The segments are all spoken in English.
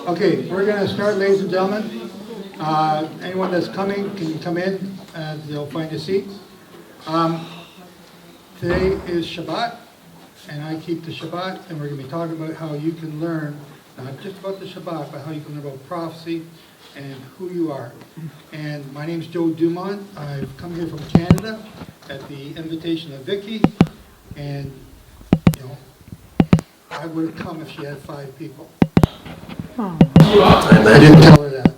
Okay, we're going to start, ladies and gentlemen. Anyone that's coming can come in and they'll find a seat. Today is Shabbat, and I keep the Shabbat, and we're going to be talking about how you can learn, not just about the Shabbat, but how you can learn about prophecy and who you are. And my name's Joe Dumont. I've come here from Canada at the invitation of Vicky, and you know, I would have come if she had 5 people. I didn't tell her that.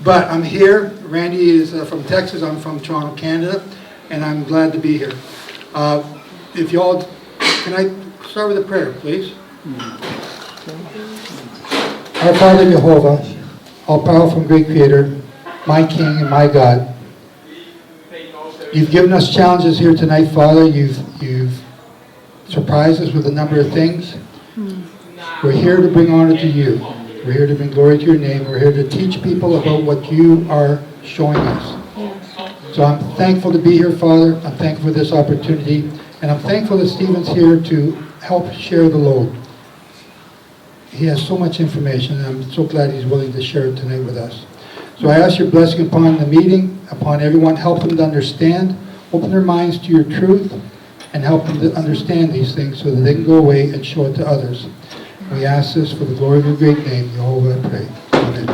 But I'm here. Randy is from Texas. I'm from Toronto, Canada, and I'm glad to be here. If you all, can I start with a prayer, please? Our Father Jehovah, all-powerful and great Creator, my King and my God, you've given us challenges here tonight, Father. You've surprised us with a number of things. We're here to bring honor to you. We're here to bring glory to your name. We're here to teach people about what you are showing us. So I'm thankful to be here, Father. I'm thankful for this opportunity. And I'm thankful that Stephen's here to help share the load. He has so much information, and I'm so glad he's willing to share it tonight with us. So I ask your blessing upon the meeting, upon everyone. Help them to understand. Open their minds to your truth, and help them to understand these things so that they can go away and show it to others. We ask this for the glory of your great name, Jehovah, I pray. Amen.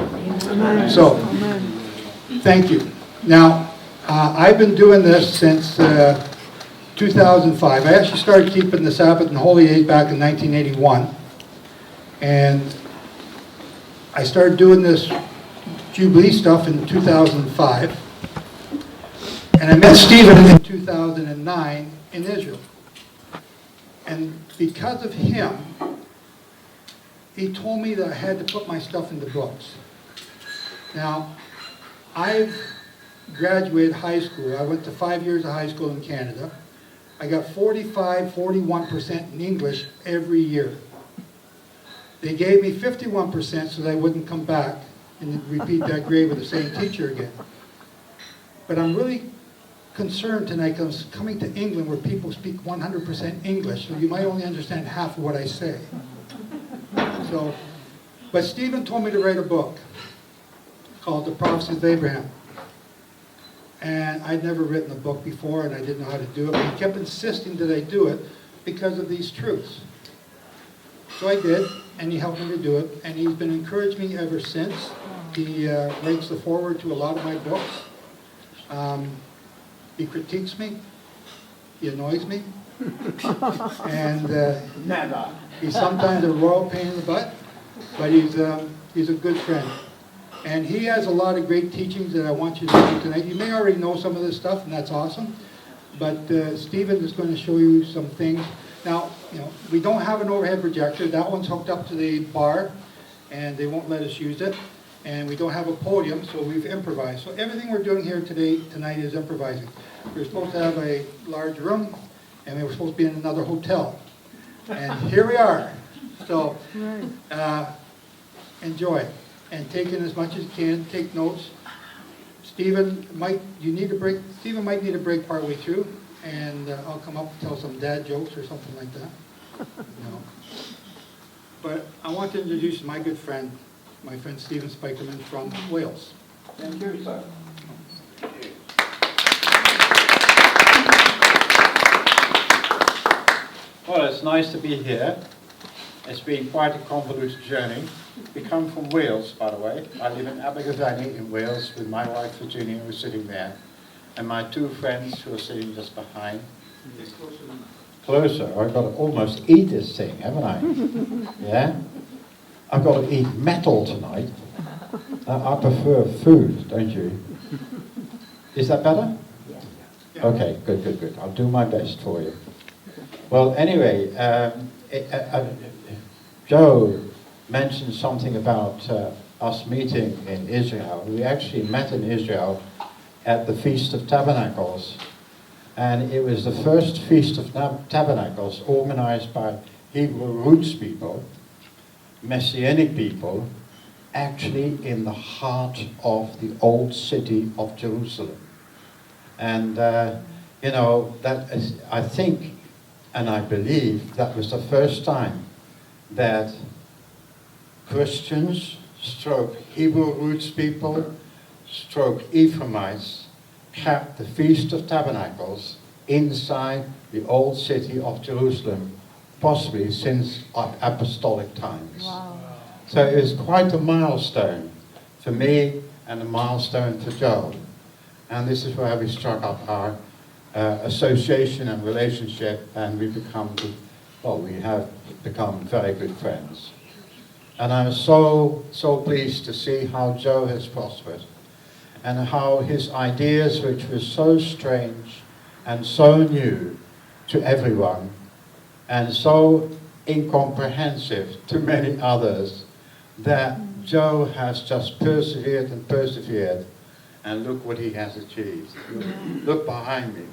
Amen. So, thank you. Now, I've been doing this since 2005. I actually started keeping the Sabbath and Holy Days back in 1981. And I started doing this Jubilee stuff in 2005. And I met Stephen in 2009 in Israel. And because of him, he told me that I had to put my stuff into books. Now, I've graduated high school. I went to 5 years of high school in Canada. I got 45, 41% in English every year. They gave me 51% so that I wouldn't come back and repeat that grade with the same teacher again. But I'm really concerned tonight because I'm coming to England where people speak 100% English, so you might only understand half of what I say. So, but Stephen told me to write a book called The Prophecies of Abraham. And I'd never written a book before, and I didn't know how to do it, but he kept insisting that I do it because of these truths. So I did, and he helped me to do it, and he's been encouraging me ever since. He writes the foreword to a lot of my books. He critiques me. He annoys me. And he's sometimes a royal pain in the butt, but he's a good friend. And he has a lot of great teachings that I want you to do tonight. You may already know some of this stuff, and that's awesome. But Stephen is going to show you some things. Now, you know, we don't have an overhead projector. That one's hooked up to the bar, and they won't let us use it. And we don't have a podium, so we've improvised. So everything we're doing here tonight is improvising. We're supposed to have a large room, and we were supposed to be in another hotel. And here we are. So enjoy, and take in as much as you can. Take notes. Stephen might need a break partway through, and I'll come up and tell some dad jokes or something like that. No. But I want to introduce my good friend, my friend Stephen Spykerman from Wales. Thank you, sir. Well, it's nice to be here. It's been quite a convoluted journey. We come from Wales, by the way. I live in Abergavenny in Wales with my wife Virginia, who's sitting there, and my 2 friends who are sitting just behind. Closer. I've got to almost eat this thing, haven't I? Yeah? I've got to eat metal tonight. I prefer food, don't you? Is that better? Yeah. Okay, good. I'll do my best for you. Well, anyway, Joe mentioned something about us meeting in Israel. We actually met in Israel at the Feast of Tabernacles. And it was the first Feast of Tabernacles organized by Hebrew roots people, Messianic people, actually in the heart of the old city of Jerusalem. And, you know, that is, I think And I believe that was the first time that Christians, stroke Hebrew roots people, stroke Ephraimites, kept the Feast of Tabernacles inside the old city of Jerusalem, possibly since apostolic times. Wow. So it was quite a milestone for me and a milestone for Joe. And this is where we struck up our association and relationship, and we have become very good friends. And I'm so pleased to see how Joe has prospered, and how his ideas, which were so strange and so new to everyone, and so incomprehensive to many others, that Joe has just persevered and persevered, and look what he has achieved. Look behind me.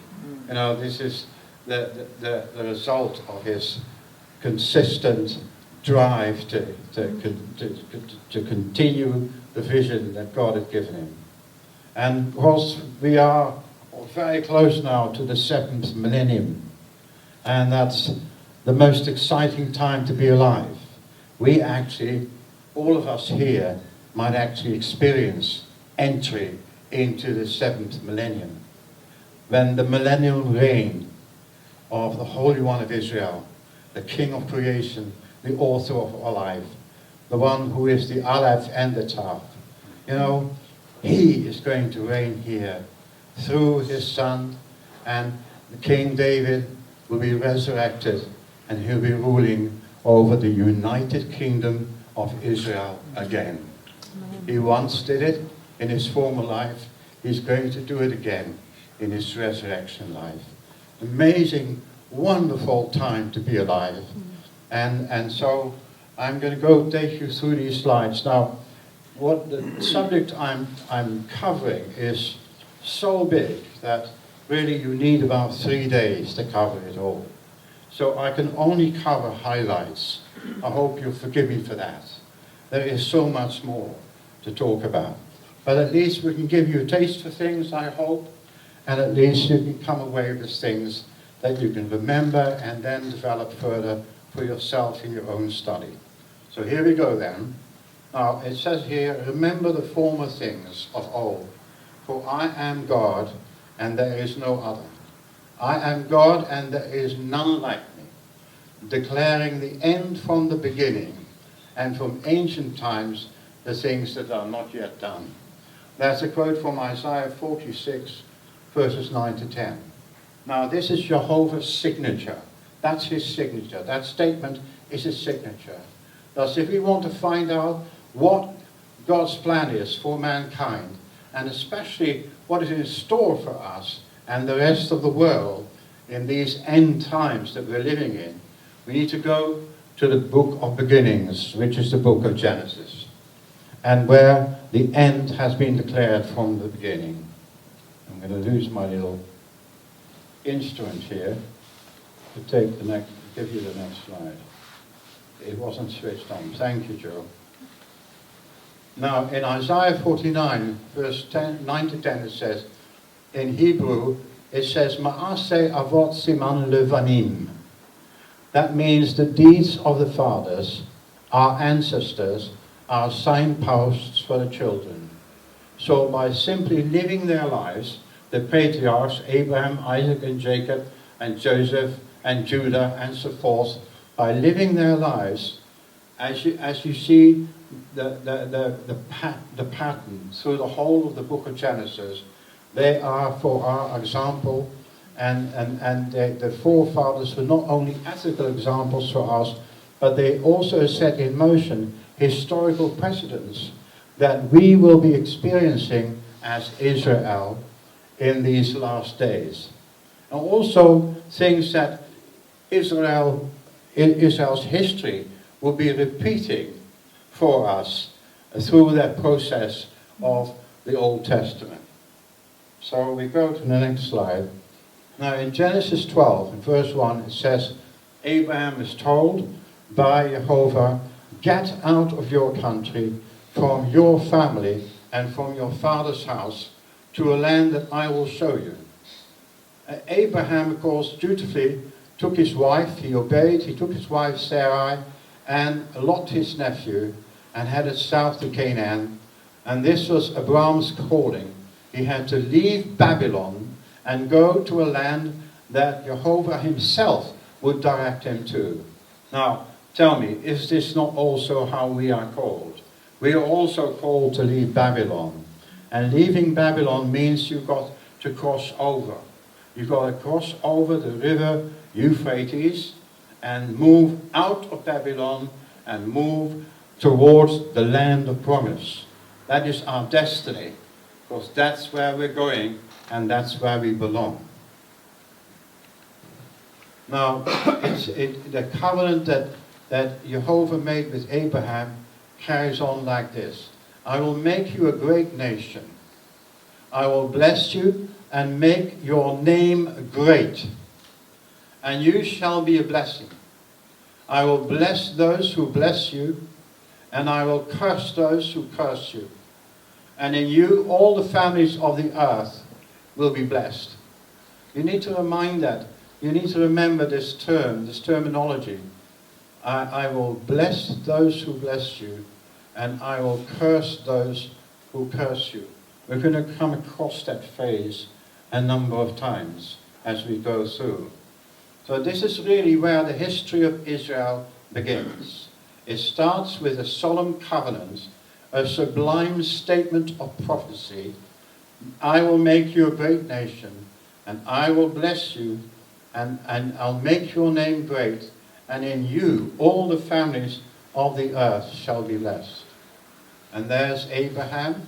You know, this is the result of his consistent drive to continue the vision that God had given him. And of course, we are very close now to the 7th millennium, and that's the most exciting time to be alive. We actually, all of us here, might actually experience entry into the 7th millennium, when the millennial reign of the Holy One of Israel, the King of creation, the author of our life, the one who is the Aleph and the Tav. You know, he is going to reign here through his son, and the King David will be resurrected, and he'll be ruling over the united kingdom of Israel again. He once did it in his former life. He's going to do it again in his resurrection life. Amazing, wonderful time to be alive. And so I'm going to go take you through these slides. Now, what the subject I'm covering is so big that really you need about 3 days to cover it all. So I can only cover highlights. I hope you'll forgive me for that. There is so much more to talk about. But at least we can give you a taste for things, I hope, and at least you can come away with things that you can remember and then develop further for yourself in your own study. So here we go then. Now it says here, remember the former things of old, for I am God and there is no other. I am God and there is none like me, declaring the end from the beginning, and from ancient times the things that are not yet done. That's a quote from Isaiah 46, verses 9 to 10. Now this is Jehovah's signature. That's his signature. That statement is his signature. Thus, if we want to find out what God's plan is for mankind, and especially what is in store for us and the rest of the world in these end times that we're living in, we need to go to the book of beginnings, which is the book of Genesis, and where the end has been declared from the beginning. I'm going to lose my little instrument here to give you the next slide. It wasn't switched on. Thank you, Joe. Now, in Isaiah 49, verse 9 to 10, it says, in Hebrew, it says, Ma'aseh avot siman levanim. That means the deeds of the fathers, our ancestors, are signposts for the children. So by simply living their lives, the patriarchs, Abraham, Isaac, and Jacob, and Joseph, and Judah, and so forth, by living their lives, as you see the pattern through the whole of the book of Genesis, they are for our example, and the forefathers were not only ethical examples for us, but they also set in motion historical precedents that we will be experiencing as Israel in these last days. And also things that Israel's history will be repeating for us through that process of the Old Testament. So we go to the next slide. Now in Genesis 12, in verse 1, it says, Abraham is told by Jehovah, get out of your country, from your family, and from your father's house, to a land that I will show you. Abraham, of course, dutifully took his wife, he obeyed, he took his wife Sarai and Lot his nephew and headed south to Canaan. And this was Abraham's calling. He had to leave Babylon and go to a land that Jehovah himself would direct him to. Now, tell me, is this not also how we are called? We are also called to leave Babylon. And leaving Babylon means you've got to cross over. You've got to cross over the river Euphrates and move out of Babylon and move towards the land of promise. That is our destiny, because that's where we're going and that's where we belong. Now, the covenant that Jehovah made with Abraham carries on like this. I will make you a great nation. I will bless you and make your name great. And you shall be a blessing. I will bless those who bless you, and I will curse those who curse you. And in you all the families of the earth will be blessed. You need to remind that. You need to remember this term, this terminology. I will bless those who bless you, and I will curse those who curse you. We're going to come across that phase a number of times as we go through. So this is really where the history of Israel begins. It starts with a solemn covenant, a sublime statement of prophecy. I will make you a great nation, and I will bless you, and I'll make your name great, and in you all the families of the earth shall be blessed. And there's Abraham,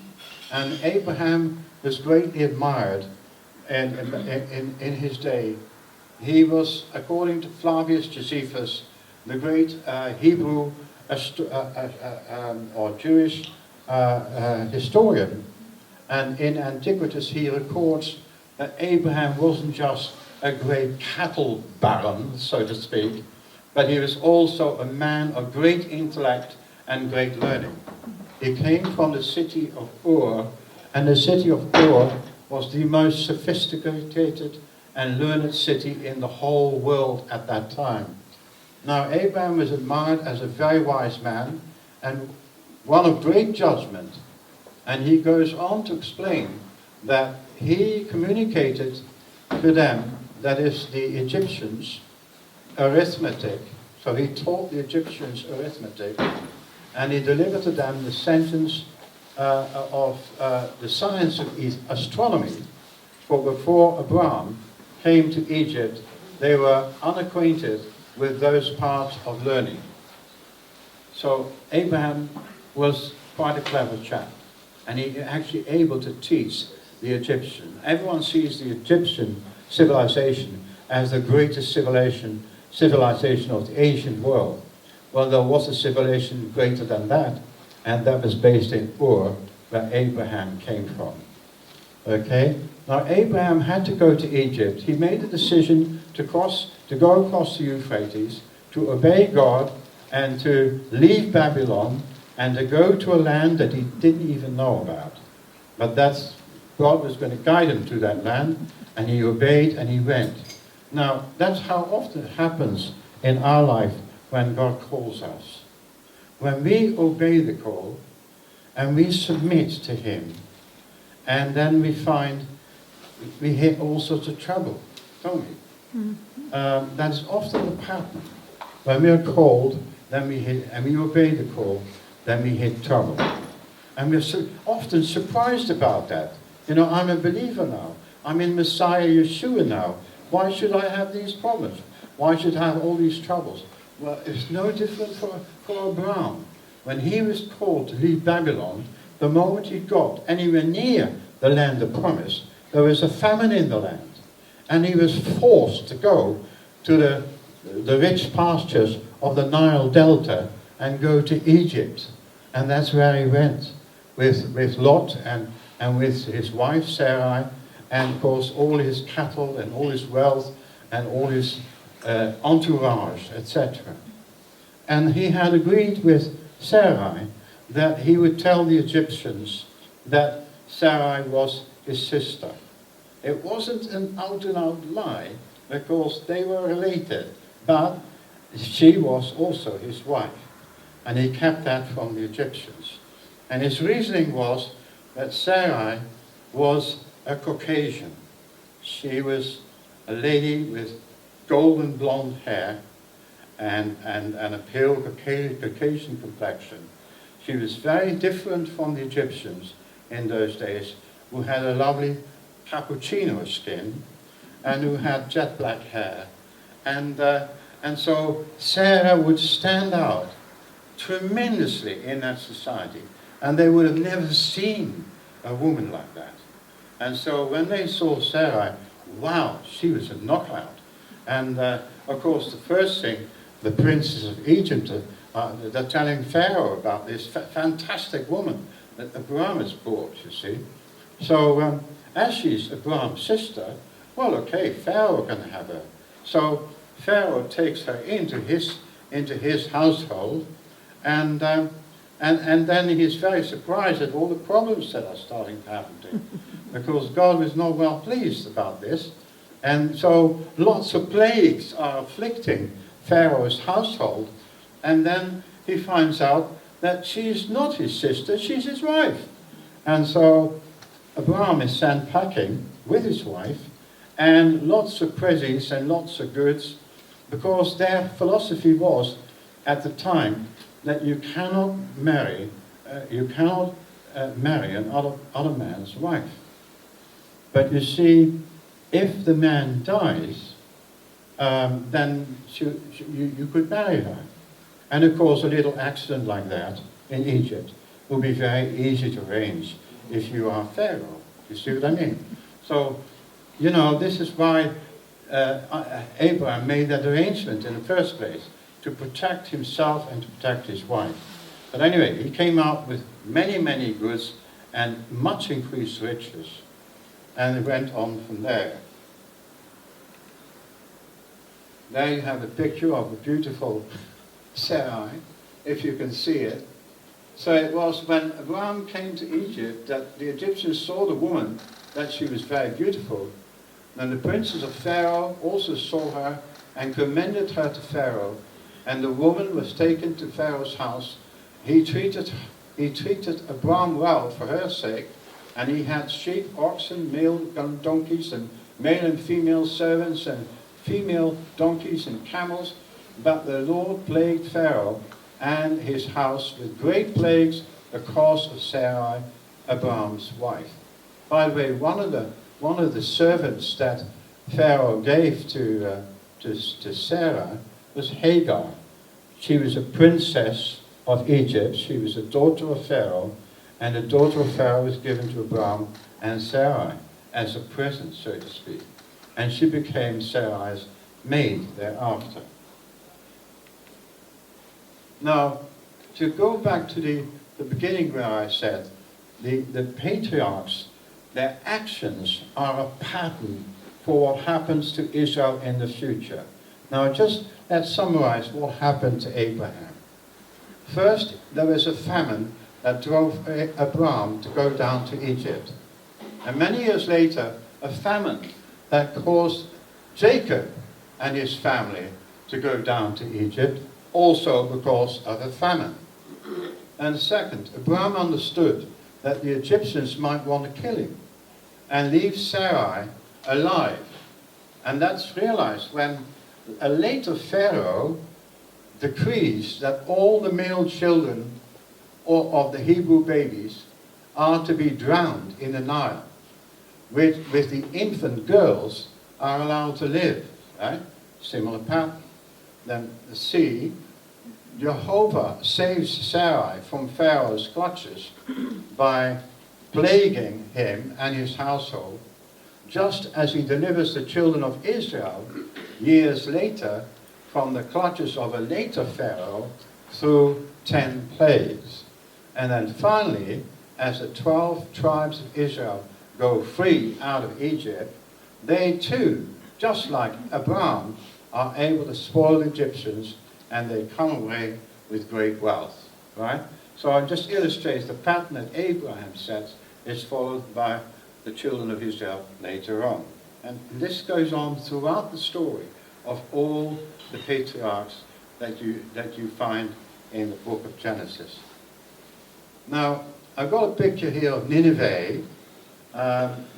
and Abraham was greatly admired in his day. He was, according to Flavius Josephus, the great Hebrew or Jewish historian. And in Antiquities he records that Abraham wasn't just a great cattle baron, so to speak, but he was also a man of great intellect and great learning. He came from the city of Ur, and the city of Ur was the most sophisticated and learned city in the whole world at that time. Now, Abraham was admired as a very wise man and one of great judgment. And he goes on to explain that he communicated to them, that is the Egyptians, arithmetic. So he taught the Egyptians arithmetic, and he delivered to them the sentence of the science of astronomy. For before Abraham came to Egypt, they were unacquainted with those parts of learning. So Abraham was quite a clever chap, and he actually able to teach the Egyptian. Everyone sees the Egyptian civilization as the greatest civilization of the ancient world. Well, there was a civilization greater than that, and that was based in Ur, where Abraham came from. Okay? Now, Abraham had to go to Egypt. He made a decision to go across the Euphrates, to obey God, and to leave Babylon, and to go to a land that he didn't even know about. But God was going to guide him to that land, and he obeyed and he went. Now, that's how often it happens in our life when God calls us. When we obey the call, and we submit to him, and then we find we hit all sorts of trouble, don't we? Mm-hmm. That's often the pattern. When we are called, then we hit, and we obey the call, then we hit trouble. And we're so often surprised about that. You know, I'm a believer now. I'm in Messiah Yeshua now. Why should I have these problems? Why should I have all these troubles? Well, it's no different for Abraham. When he was called to leave Babylon, the moment he got anywhere near the land of promise, there was a famine in the land. And he was forced to go to the rich pastures of the Nile Delta and go to Egypt. And that's where he went with Lot and with his wife Sarai, and of course all his cattle and all his wealth and all his entourage, etc. And he had agreed with Sarai that he would tell the Egyptians that Sarai was his sister. It wasn't an out-and-out lie, because they were related, but she was also his wife. And he kept that from the Egyptians. And his reasoning was that Sarai was a Caucasian. She was a lady with golden blonde hair and a pale Caucasian complexion. She was very different from the Egyptians in those days, who had a lovely cappuccino skin and who had jet black hair. And so Sarah would stand out tremendously in that society, and they would have never seen a woman like that. And so when they saw Sarai, wow, she was a knockout. And of course, the first thing, the princes of Egypt, they're telling Pharaoh about this fantastic woman that Abraham has brought, you see. So as she's Abraham's sister, well, okay, Pharaoh can have her. So Pharaoh takes her into his household, and then he's very surprised at all the problems that are starting to happen to him, because God was not well pleased about this. And so lots of plagues are afflicting Pharaoh's household, and then he finds out that she's not his sister, she's his wife. And so Abraham is sent packing with his wife, and lots of presents and lots of goods, because their philosophy was, at the time, that you cannot marry another man's wife. But you see, if the man dies, then you could marry her. And of course, a little accident like that in Egypt will be very easy to arrange if you are Pharaoh. You see what I mean? So, you know, this is why Abraham made that arrangement in the first place, to protect himself and to protect his wife. But anyway, he came out with many, many goods and much increased riches. And it went on from there. There you have a picture of a beautiful Sarai, if you can see it. So it was when Abraham came to Egypt that the Egyptians saw the woman, that she was very beautiful. And the princes of Pharaoh also saw her and commended her to Pharaoh. And the woman was taken to Pharaoh's house. He treated Abraham well for her sake, and he had sheep, oxen, male donkeys, and male and female servants, and female donkeys and camels. But the Lord plagued Pharaoh and his house with great plagues because of Sarai, Abraham's wife. By the way, one of the servants that Pharaoh gave to Sarah was Hagar. She was a princess of Egypt. She was a daughter of Pharaoh, and the daughter of Pharaoh was given to Abraham and Sarai as a present, so to speak. And she became Sarai's maid thereafter. Now, to go back to the beginning where I said, the patriarchs, their actions are a pattern for what happens to Israel in the future. Now, just let's summarize what happened to Abraham. First, there was a famine that drove Abraham to go down to Egypt. And many years later, a famine that caused Jacob and his family to go down to Egypt, also because of a famine. And second, Abraham understood that the Egyptians might want to kill him and leave Sarai alive. And that's realized when a later Pharaoh decrees that all the male children of the Hebrew babies are to be drowned in the Nile, with the infant girls are allowed to live. Right? Similar pattern. Then the sea, Jehovah saves Sarai from Pharaoh's clutches by plaguing him and his household, just as he delivers the children of Israel years later from the clutches of a later Pharaoh through 10 plagues. And then finally, as the 12 tribes of Israel go free out of Egypt, they too, just like Abraham, are able to spoil the Egyptians, and they come away with great wealth. Right? So I just illustrate the pattern that Abraham sets is followed by the children of Israel later on. And this goes on throughout the story of all the patriarchs that you find in the book of Genesis. Now, I've got a picture here of Nineveh,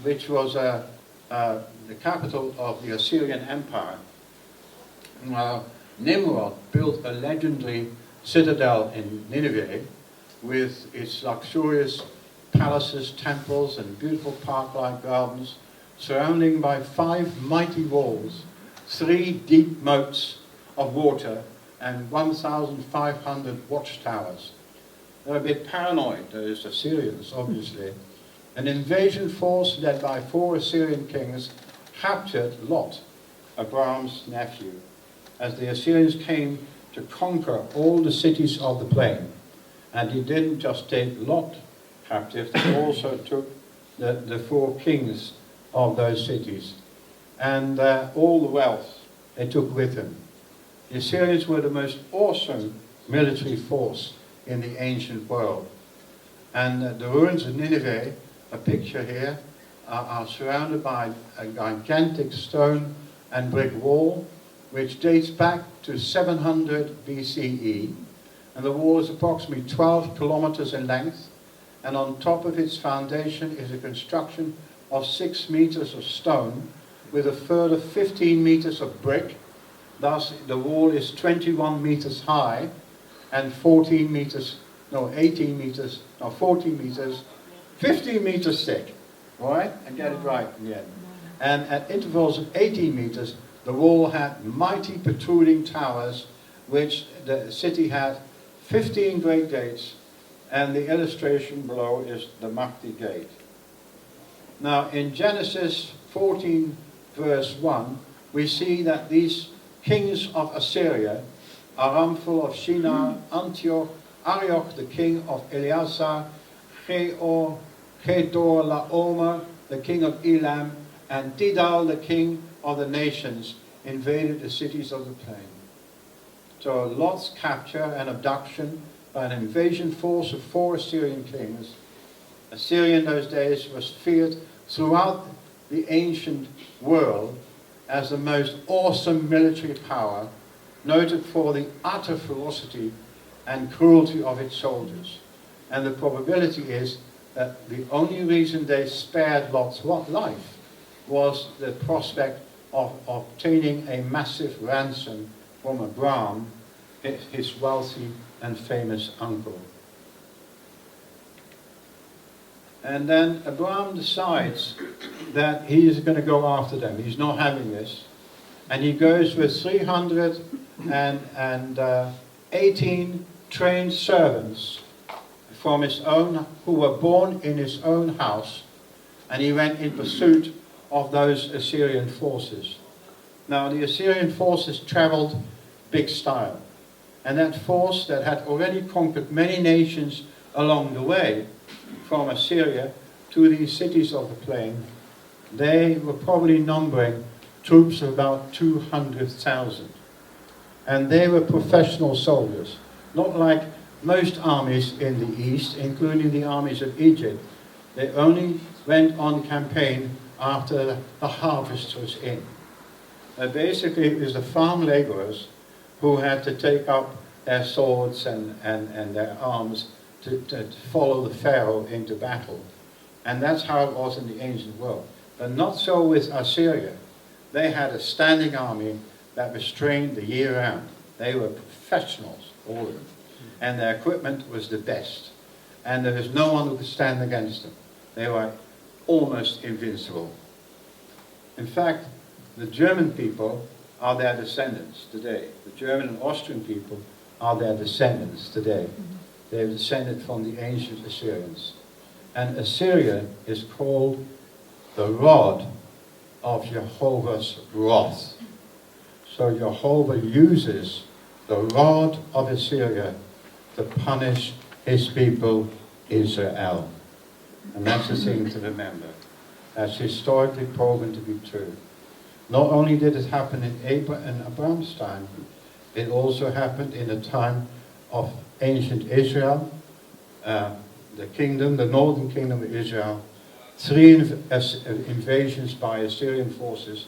which was the capital of the Assyrian Empire. Now, Nimrod built a legendary citadel in Nineveh with its luxurious palaces, temples, and beautiful park-like gardens, surrounding by 5 mighty walls, 3 deep moats of water, and 1,500 watchtowers. They're a bit paranoid, those Assyrians, obviously. An invasion force led by 4 Assyrian kings captured Lot, Abraham's nephew, as the Assyrians came to conquer all the cities of the plain. And he didn't just take Lot captive, they also took the 4 kings of those cities. And all the wealth they took with them. The Assyrians were the most awesome military force in the ancient world. And the ruins of Nineveh, a picture here, are surrounded by a gigantic stone and brick wall, which dates back to 700 BCE. And the wall is approximately 12 kilometers in length. And on top of its foundation is a construction of 6 meters of stone with a further 15 meters of brick. Thus, the wall is 21 meters high and 15 meters, 15 meters thick. All right? I get it right in the end. And at intervals of 18 meters, the wall had mighty protruding towers, which the city had 15 great gates, and the illustration below is the Mahdi gate. Now, in Genesis 14, verse 1, we see that these kings of Assyria, Aramphel of Shinar, Antioch, Arioch, the king of Eleazar, Kedor Laomer, the king of Elam, and Tidal, the king of the nations, invaded the cities of the plain. So Lot's capture and abduction by an invasion force of 4 Assyrian kings. Assyria in those days was feared throughout the ancient world as the most awesome military power, noted for the utter ferocity and cruelty of its soldiers. And the probability is that the only reason they spared Lot's life was the prospect of obtaining a massive ransom from Abraham, his wealthy and famous uncle. And then Abraham decides that he is going to go after them. He's not having this. And he goes with 318 trained servants from his own, who were born in his own house. And he went in pursuit of those Assyrian forces. Now, the Assyrian forces traveled big style. And that force that had already conquered many nations along the way, from Assyria to these cities of the plain, they were probably numbering troops of about 200,000. And they were professional soldiers, not like most armies in the east, including the armies of Egypt. They only went on campaign after the harvest was in. Basically, it was the farm laborers who had to take up their swords and their arms to follow the Pharaoh into battle. And that's how it was in the ancient world. But not so with Assyria. They had a standing army that was trained the year round. They were professionals, all of them. And their equipment was the best. And there was no one who could stand against them. They were almost invincible. In fact, the German people are their descendants today. The German and Austrian people are their descendants today. They are descended from the ancient Assyrians. And Assyria is called the rod of Jehovah's wrath. So Jehovah uses the rod of Assyria to punish his people Israel. And that's the thing to remember. That's historically proven to be true. Not only did it happen in Abraham's time, it also happened in the time of ancient Israel, the kingdom, the northern kingdom of Israel, 3 invasions by Assyrian forces,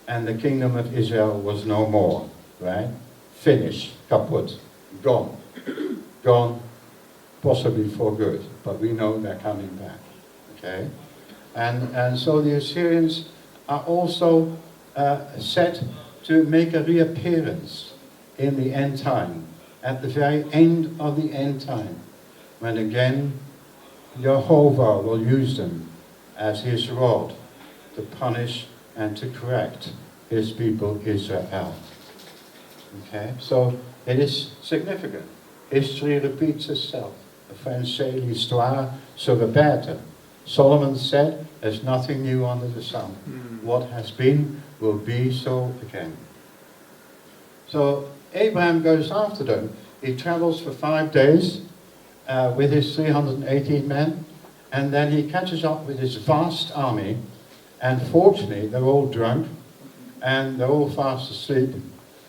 and the kingdom of Israel was no more, right? Finished, kaput, gone. Gone, possibly for good, but we know they're coming back, okay? And so the Assyrians are also set to make a reappearance in the end time, at the very end of the end time, when again Jehovah will use them as his rod to punish and to correct his people Israel. Okay, so it is significant. History repeats itself. The French say l'histoire se répète. Solomon said, there's nothing new under the sun. What has been will be so again. So Abraham goes after them. He travels for 5 days with his 318 men, and then he catches up with his vast army, and fortunately they're all drunk, and they're all fast asleep,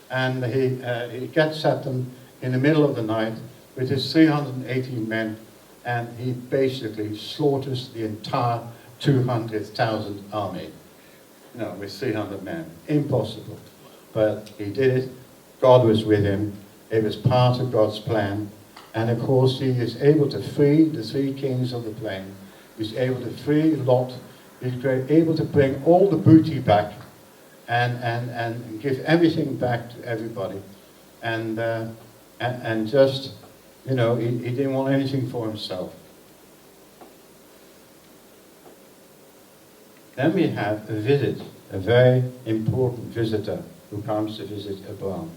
and he gets at them in the middle of the night with his 318 men, and he basically slaughters the entire 200,000 army. No, with 300 men. Impossible. But he did it. God was with him. It was part of God's plan. And of course, he is able to free the 3 kings of the plain. He's able to free Lot. He's able to bring all the booty back and give everything back to everybody. And just, you know, he didn't want anything for himself. Then we have a visit, a very important visitor who comes to visit Abraham.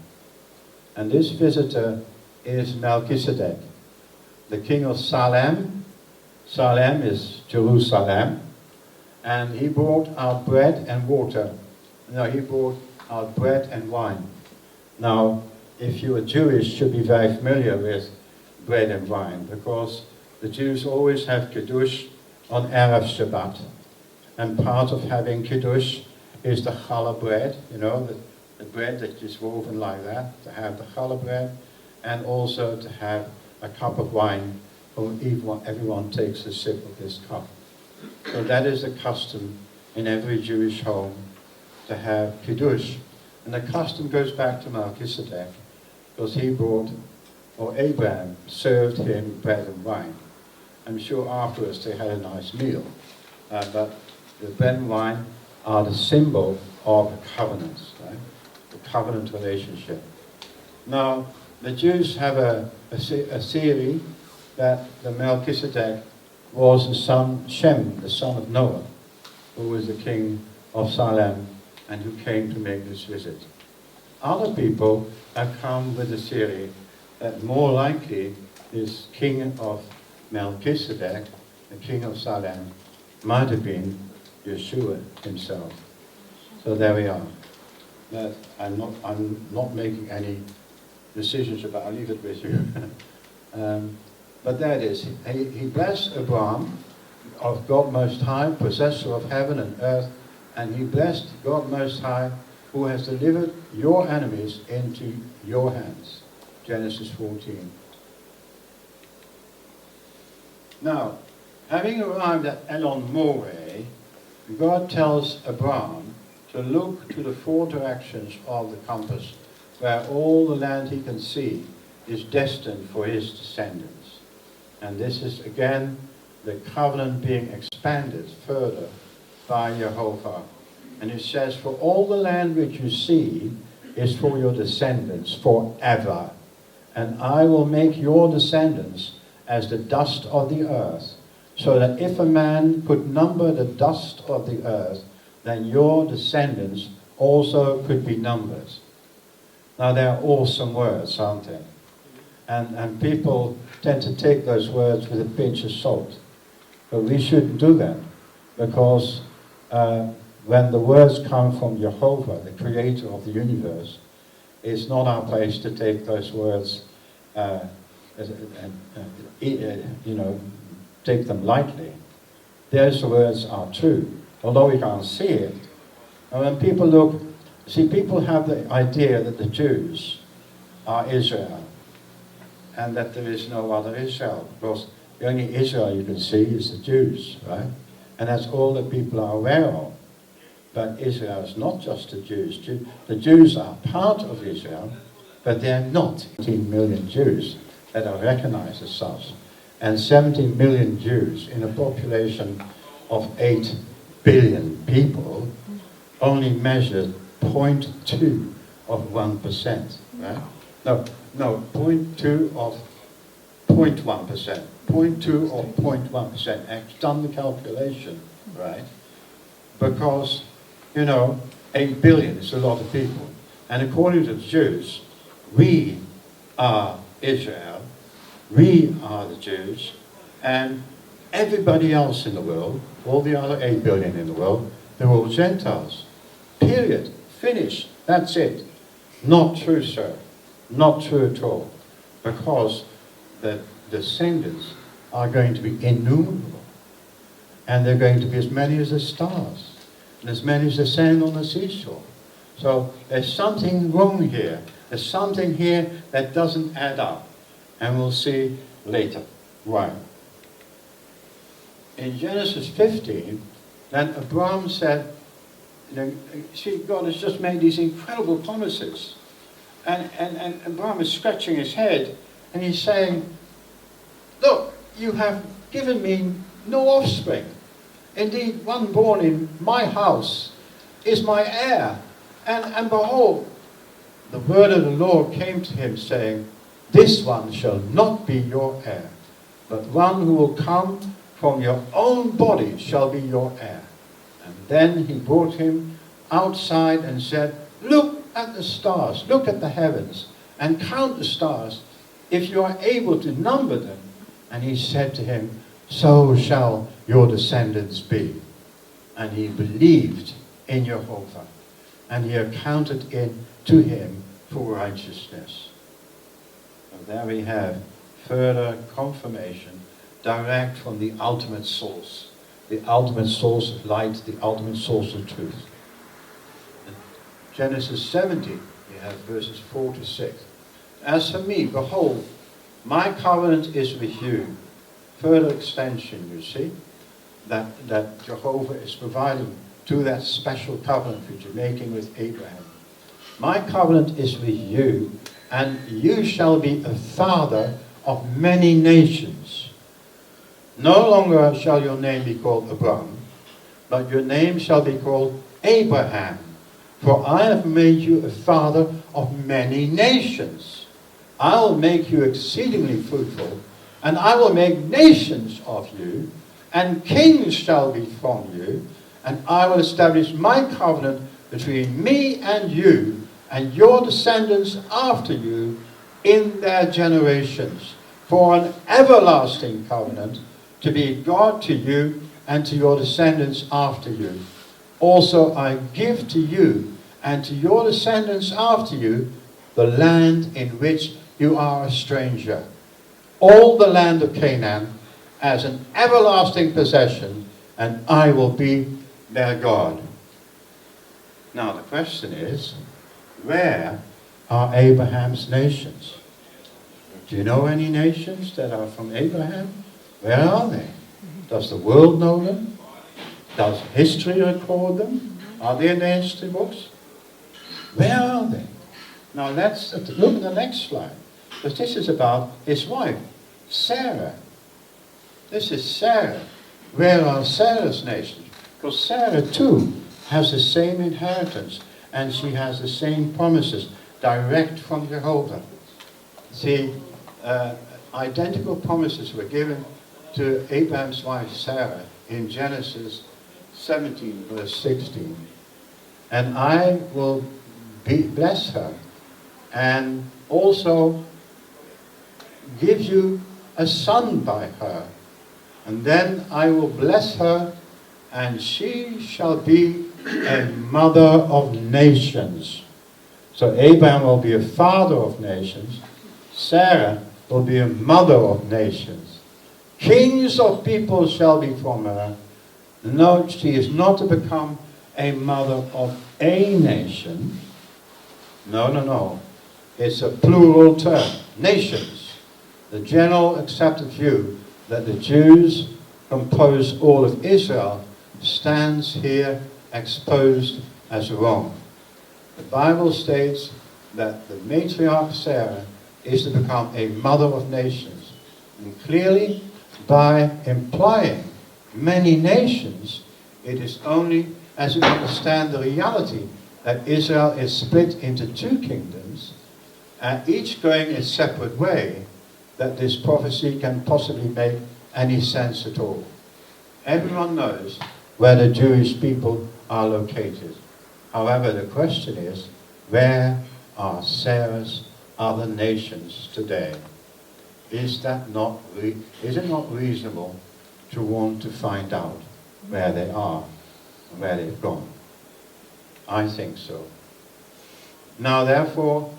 And this visitor is Melchizedek, the king of Salem. Salem is Jerusalem. And he brought out bread and water. No, he brought out bread and wine. Now, if you are Jewish, you should be very familiar with bread and wine, because the Jews always have Kiddush on Erev Shabbat. And part of having Kiddush is the challah bread, you know, the bread that is woven like that, to have the challah bread, and also to have a cup of wine, when everyone takes a sip of this cup. So that is the custom in every Jewish home, to have Kiddush. And the custom goes back to Melchizedek, because he brought, or Abraham served him bread and wine. I'm sure afterwards they had a nice meal. But the bread and wine are the symbol of a covenant, right? The covenant relationship. Now, the Jews have a theory that the Melchizedek was the son, Shem, the son of Noah, who was the king of Salem and who came to make this visit. Other people have come with the theory that more likely this king of Melchizedek, the king of Salem, might have been Yeshua himself. So there we are. That I'm not making any decisions about. I'll leave it with you. But there it is. He blessed Abraham, of God Most High, possessor of heaven and earth, and he blessed God Most High, who has delivered your enemies into your hands. Genesis 14. Now, having arrived at Elon Moreh, God tells Abraham to look to the 4 directions of the compass, where all the land he can see is destined for his descendants. And this is again the covenant being expanded further by Jehovah. And it says, for all the land which you see is for your descendants forever. And I will make your descendants as the dust of the earth, so that if a man could number the dust of the earth, then your descendants also could be numbered. Now, they're awesome words, aren't they? And people tend to take those words with a pinch of salt. But we shouldn't do that, because when the words come from Jehovah, the creator of the universe, it's not our place to take those words take them lightly. Those words are true, although we can't see it. And when people look, people have the idea that the Jews are Israel, and that there is no other Israel. Because the only Israel you can see is the Jews, right? And that's all that people are aware of. But Israel is not just the Jews. The Jews are part of Israel, but they're not 17 million Jews that are recognized as such. And 17 million Jews in a population of 8 billion people only measured 0.2 of 1%, right? No, 0.2 of 0.1%. 0.2 of 0.1%. I've done the calculation, right? Because, 8 billion is a lot of people. And according to the Jews, we are Israel, we are the Jews, and everybody else in the world, all the other 8 billion in the world, they're all Gentiles. Period. Finish. That's it. Not true, sir. Not true at all. Because the descendants are going to be innumerable. And they're going to be as many as the stars. And as many as the sand on the seashore. So there's something wrong here. There's something here that doesn't add up. And we'll see later why. In Genesis 15, then Abraham said, see, God has just made these incredible promises. And Abraham is scratching his head, and he's saying, look, you have given me no offspring. Indeed, one born in my house is my heir. And behold, the word of the Lord came to him, saying, this one shall not be your heir, but one who will come from your own body shall be your heir. And then he brought him outside and said, look at the stars, look at the heavens, and count the stars, if you are able to number them. And he said to him, so shall your descendants be. And he believed in Jehovah, and he accounted it to him for righteousness. So there we have further confirmation, direct from the ultimate source of light, the ultimate source of truth. In Genesis 17, we have verses 4 to 6. As for me, behold, my covenant is with you. Further extension, you see, that Jehovah is providing to that special covenant which you're making with Abraham. My covenant is with you, and you shall be a father of many nations. No longer shall your name be called Abram, but your name shall be called Abraham, for I have made you a father of many nations. I will make you exceedingly fruitful, and I will make nations of you, and kings shall be from you, and I will establish my covenant between me and you, and your descendants after you, in their generations, for an everlasting covenant, to be God to you and to your descendants after you. Also I give to you and to your descendants after you the land in which you are a stranger, all the land of Canaan, as an everlasting possession, and I will be their God. Now the question is, where are Abraham's nations? Do you know any nations that are from Abraham? Where are they? Does the world know them? Does history record them? Are they in the history books? Where are they? Now let's look at the next slide. Because this is about his wife, Sarah. This is Sarah. Where are Sarah's nations? Because Sarah too has the same inheritance, and she has the same promises direct from Jehovah. See, identical promises were given to Abraham's wife Sarah in Genesis 17 verse 16. And I will bless her and also give you a son by her. And then I will bless her, and she shall be a mother of nations. So Abraham will be a father of nations. Sarah will be a mother of nations. Kings of people shall be from her. No, she is not to become a mother of a nation. No. It's a plural term. Nations. The general accepted view that the Jews compose all of Israel, stands here exposed as wrong. The Bible states that the matriarch Sarah is to become a mother of nations. And clearly, by implying many nations, it is only as we understand the reality that Israel is split into two kingdoms, and each going its separate way, that this prophecy can possibly make any sense at all. Everyone knows where the Jewish people are located. However, the question is, where are Sarah's other nations today? Is it not reasonable to want to find out where they are and where they've gone? I think so. Now, therefore,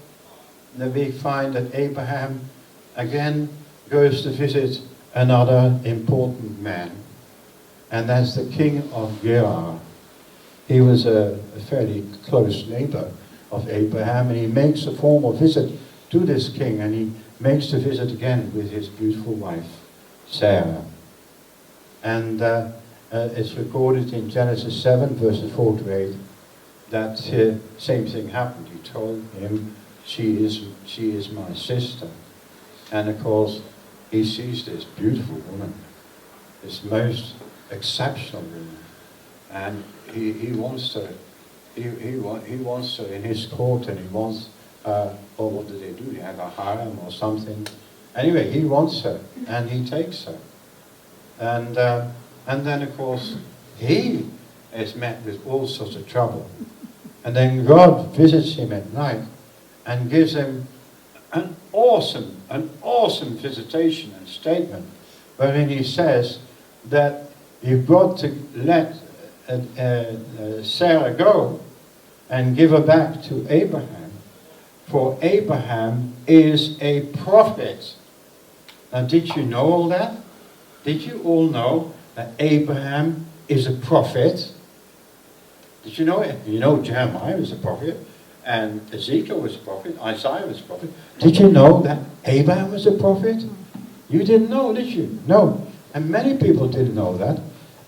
we find that Abraham again goes to visit another important man, and that's the king of Gerar. He was a fairly close neighbor of Abraham, and he makes a formal visit to this king, and he makes the visit again with his beautiful wife, Sarah. And it's recorded in Genesis 7, verses 4 to 8, that same thing happened. He told him, she is my sister. And of course, he sees this beautiful woman, this most exceptional woman, and he wants her. He wants her in his court, and he wants, or what do they do? They have a harem or something. Anyway, he wants her, and he takes her. And then, of course, he is met with all sorts of trouble. And then God visits him at night and gives him an awesome visitation and statement, wherein he says that you've got to let Sarah go and give her back to Abraham, for Abraham is a prophet. Now, did you know all that? Did you all know that Abraham is a prophet? Did you know it? You know Jeremiah was a prophet, and Ezekiel was a prophet, Isaiah was a prophet. Did you know that Abraham was a prophet? You didn't know, did you? No. And many people didn't know that.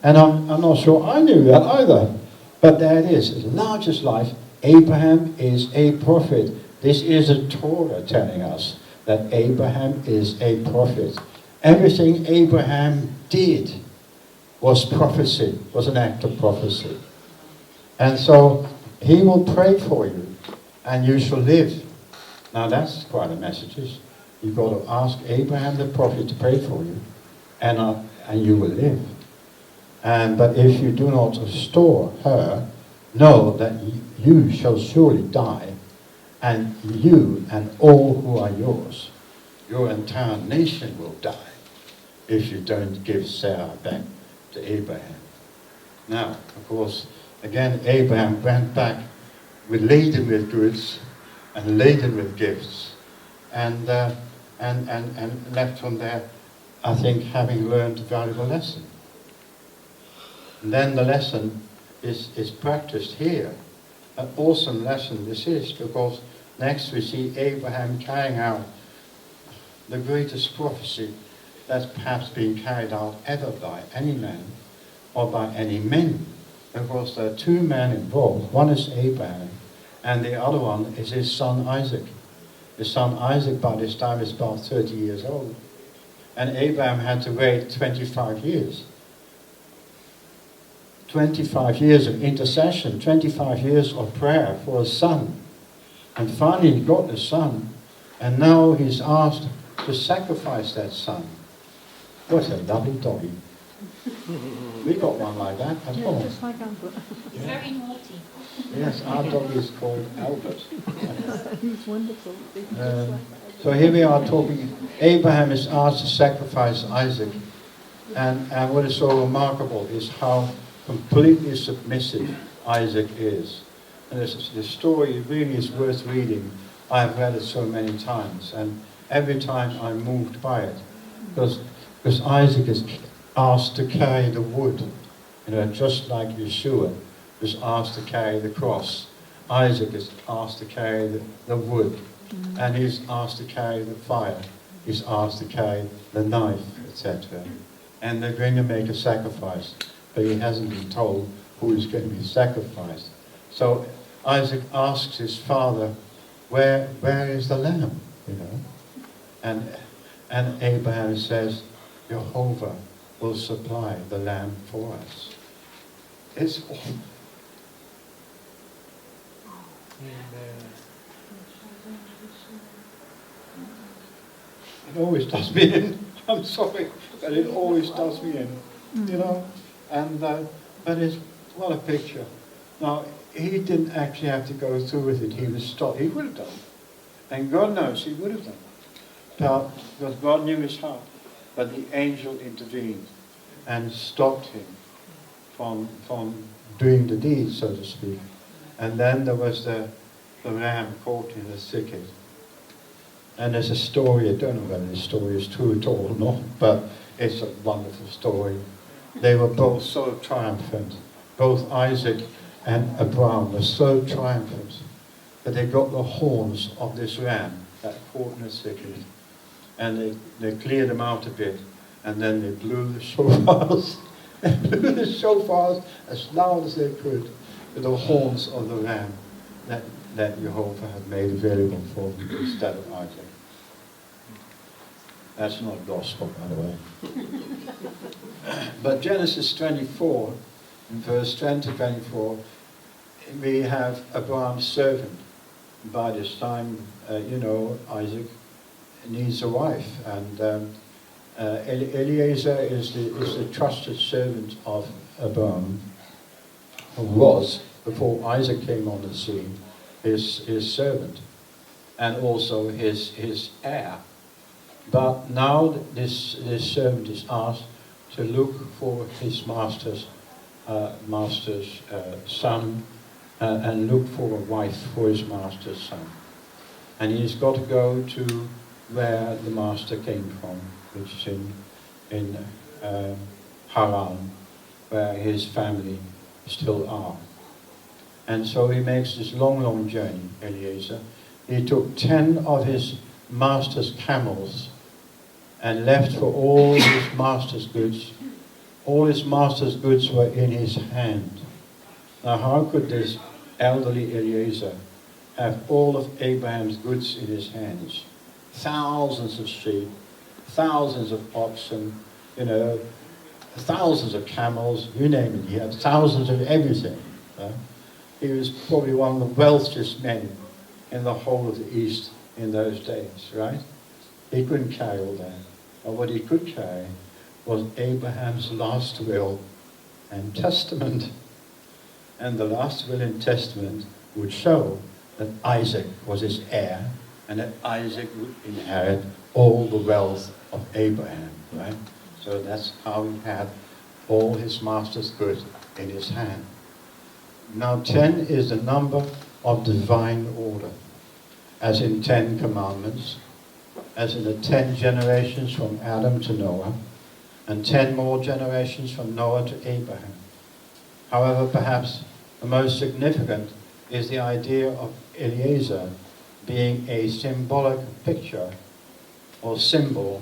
And I'm not sure I knew that either. But there it is. As large as life, Abraham is a prophet. This is a Torah telling us that Abraham is a prophet. Everything Abraham did was prophecy, was an act of prophecy. And so he will pray for you, and you shall live. Now that's quite a message. You've got to ask Abraham the prophet to pray for you, and you will live. But if you do not restore her, know that you shall surely die, and you and all who are yours, your entire nation will die, if you don't give Sarah back to Abraham. Now, of course, again, Abraham went back laden with goods and laden with gifts, and left from there, I think, having learned a valuable lesson. And then the lesson is practiced here. An awesome lesson this is, because next we see Abraham carrying out the greatest prophecy that's perhaps been carried out ever by any man or by any men. Of course, there are two men involved. One is Abraham, and the other one is his son Isaac. His son Isaac by this time is about 30 years old. And Abraham had to wait 25 years. 25 years of intercession, 25 years of prayer for a son. And finally he got the son, and now he's asked to sacrifice that son. What a lovely doggy. We got one like that as well. Just like Albert. He's very naughty. Yes, our dog is called Albert. He's wonderful. So here we are talking, Abraham is asked to sacrifice Isaac, and what is so remarkable is how completely submissive Isaac is. And this story really is worth reading. I've read it so many times, and every time I'm moved by it, because Isaac is asked to carry the wood, just like Yeshua was asked to carry the cross. Isaac is asked to carry the wood, and he's asked to carry the fire. He's asked to carry the knife, etc. and they're going to make a sacrifice, but he hasn't been told who is going to be sacrificed. So Isaac asks his father, where is the lamb? You know, and Abraham says, Jehovah will supply the lamb for us. It's It always does me in. I'm sorry, but it always does me in. You know, and but it's what a picture. Now he didn't actually have to go through with it. He was stopped. He would have done, and God knows he would have done. But because God knew his heart, but the angel intervened and stopped him from doing the deed, so to speak. And then there was the ram caught in the thicket. And there's a story, I don't know whether this story is true at all or not, but it's a wonderful story. They were both so triumphant. Both Isaac and Abraham were so triumphant that they got the horns of this ram that caught in the thicket. And they cleared them out a bit, and then they blew the shofars. They blew the shofars as loud as they could with the horns of the ram that Jehovah had made available for them instead of Isaac. That's not gospel, by the way. But Genesis 24, in verse 20-24, we have Abraham's servant. By this time, Isaac needs a wife, and Eliezer is the trusted servant of Abraham, who was, before Isaac came on the scene, his servant, and also his heir. But now this servant is asked to look for his master's son, and look for a wife for his master's son. And he's got to go to where the master came from, which is in Haran, where his family still are. And so he makes this long journey, Eliezer. He took 10 of his master's camels and left for all his master's goods. All his master's goods were in his hand. Now how could this elderly Eliezer have all of Abraham's goods in his hands? Thousands of sheep, thousands of oxen, thousands of camels, you name it. He had thousands of everything. He was probably one of the wealthiest men in the whole of the East in those days, right? He couldn't carry all that. But what he could carry was Abraham's last will and testament. And the last will and testament would show that Isaac was his heir, and that Isaac would inherit all the wealth of Abraham, right? So that's how he had all his master's goods in his hand. Now 10 is the number of divine order, as in 10 commandments, as in the 10 generations from Adam to Noah, and 10 more generations from Noah to Abraham. However, perhaps the most significant is the idea of Eliezer being a symbolic picture or symbol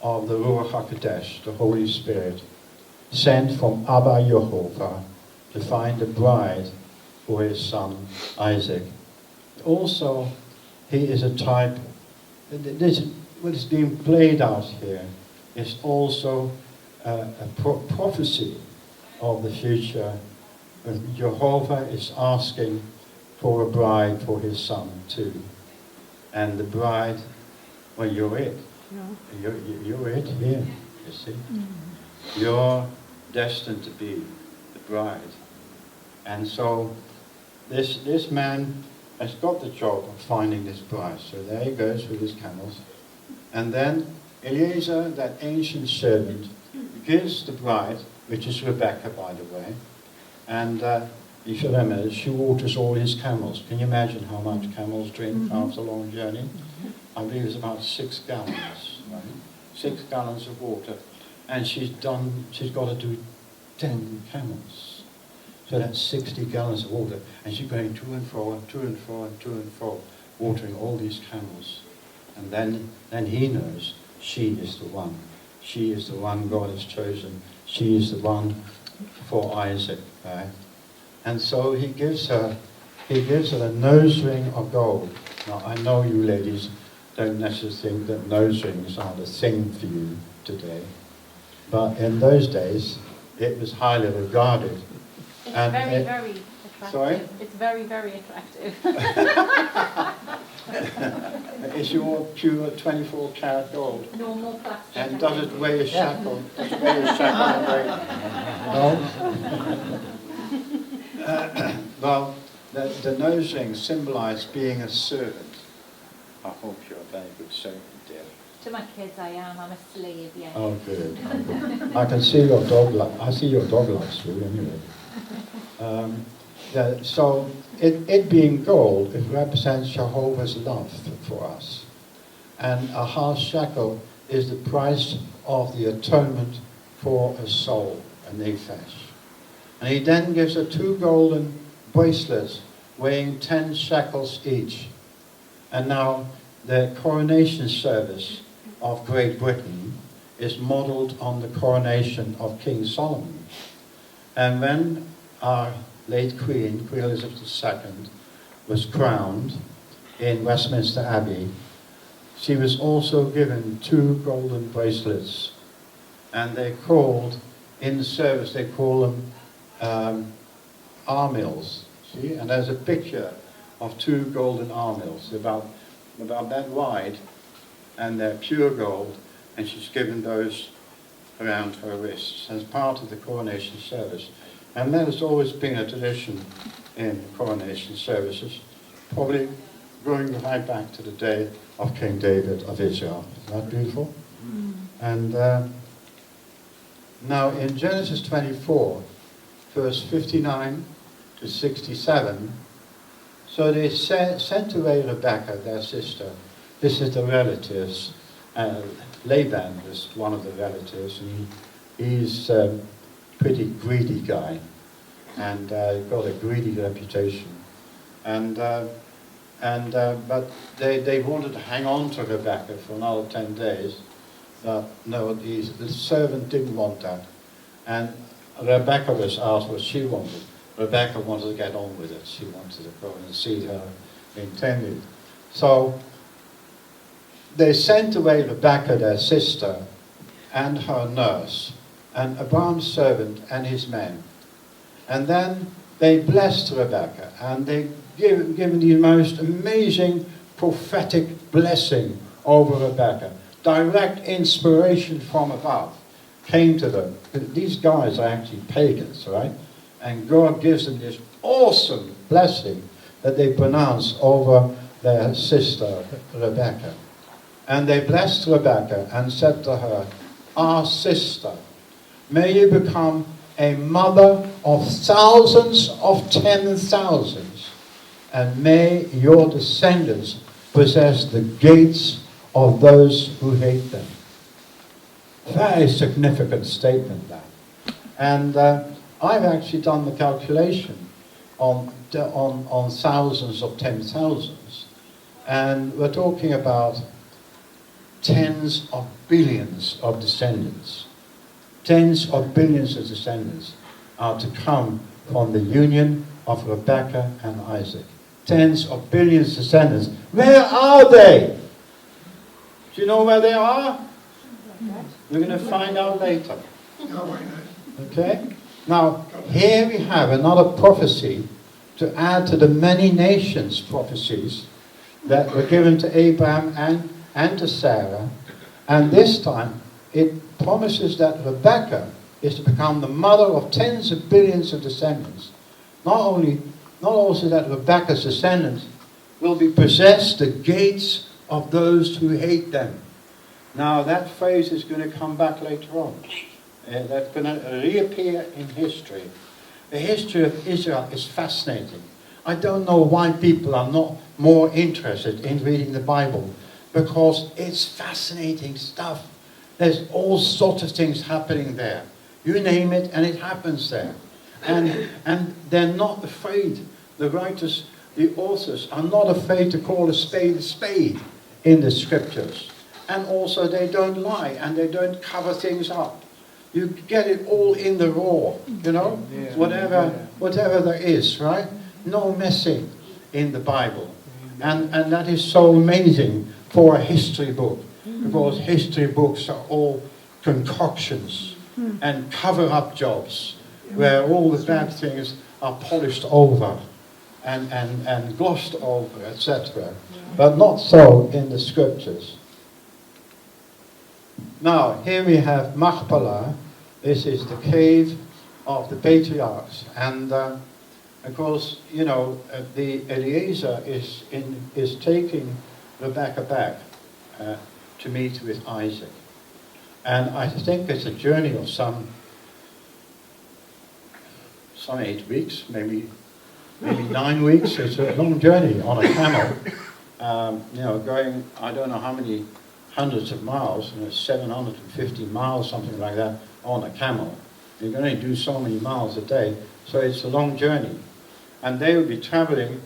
of the Ruach HaKodesh, the Holy Spirit, sent from Abba Yehovah to find a bride for his son Isaac. Also, he is a type. What is being played out here is also a prophecy of the future, when Jehovah is asking for a bride for his son too. And the bride, well, you're it. Yeah. You're it here, you see. Mm-hmm. You're destined to be the bride. And so this man has got the job of finding this bride. So there he goes with his camels. And then Eliezer, that ancient servant, gives the bride, which is Rebecca, by the way, and you should remember, she waters all his camels. Can you imagine how much camels drink after a long journey? I believe it's about 6 gallons, right? 6 gallons of water. And she's got to do 10 camels. So that's 60 gallons of water. And she's going to and fro, and to and fro, and to and fro, watering all these camels. And then he knows she is the one She is the one God has chosen. She is the one for Isaac, right? And so he gives her a nose ring of gold. Now, I know you ladies don't necessarily think that nose rings are the thing for you today. But in those days, it was highly regarded. It's And very, very attractive. Sorry? It's very, very attractive. Is your pure 24 karat gold? Normal plastic. And does it weigh a shackle? Does it weigh a shackle No? Well, the nose ring symbolized being a servant. I hope you're a very good servant, dear. To my kids, I am. I'm a slave, yes. Oh, good. I can see your dog light. I see your dog lights through anyway. So it being gold, it represents Jehovah's love for us. And a half shekel is the price of the atonement for a soul, a nephesh. And he then gives her 2 golden bracelets weighing 10 shekels each. And now the coronation service of Great Britain is modeled on the coronation of King Solomon. And when our late Queen Elizabeth II, was crowned in Westminster Abbey, she was also given 2 golden bracelets. And they called, in the service, they call them armills. See? And there's a picture of 2 golden armills, about that wide, and they're pure gold, and she's given those around her wrists as part of the coronation service. And that has always been a tradition in coronation services, probably going right back to the day of King David of Israel. Isn't that beautiful? Mm. And now in Genesis 24, verse 59 to 67, so they sent away Rebekah, their sister. This is the relatives. Laban was one of the relatives, and he's a pretty greedy guy, and got a greedy reputation. But they wanted to hang on to Rebekah for another 10 days. But no, the servant didn't want that. And Rebekah was asked what she wanted. Rebekah wanted to get on with it. She wanted to go and see her intended. So they sent away Rebekah, their sister, and her nurse, and Abraham's servant and his men. And then they blessed Rebekah, and they given the most amazing prophetic blessing over Rebekah. Direct inspiration from above came to them. These guys are actually pagans, right? And God gives them this awesome blessing that they pronounce over their sister Rebekah. And they blessed Rebekah and said to her, "Our sister, may you become a mother of thousands of 10,000s, and may your descendants possess the gates of those who hate them." Very significant statement, that. And I've actually done the calculation on thousands of 10,000s, and we're talking about tens of billions of descendants. Tens of billions of descendants are to come from the union of Rebekah and Isaac. Tens of billions of descendants. Where are they? Do you know where they are? We're going to find out later. Okay? Now, here we have another prophecy to add to the many nations prophecies that were given to Abraham and to Sarah. And this time, it promises that Rebekah is to become the mother of tens of billions of descendants. Not also that Rebekah's descendants will be possessed the gates of those who hate them. Now that phrase is going to come back later on. That's going to reappear in history. The history of Israel is fascinating. I don't know why people are not more interested in reading the Bible, because it's fascinating stuff. There's all sorts of things happening there. You name it, and it happens there. And they're not afraid. The writers, the authors, are not afraid to call a spade in the scriptures. and also they don't lie and they don't cover things up. You get it all in the raw, you know, whatever there is, right? No messing in the Bible. And that is so amazing for a history book, because history books are all concoctions and cover-up jobs, where all the bad things are polished over and glossed over, etc. But not so in the scriptures. Now, here we have Machpelah. This is the cave of the patriarchs. And of course, you know, the Eliezer is taking Rebecca back to meet with Isaac. And I think it's a journey of some 8 weeks, maybe 9 weeks. It's a long journey on a camel. You know, going, I don't know how many hundreds of miles, you know, 750 miles, something like that, on a camel. You can only do so many miles a day, so it's a long journey. And they will be traveling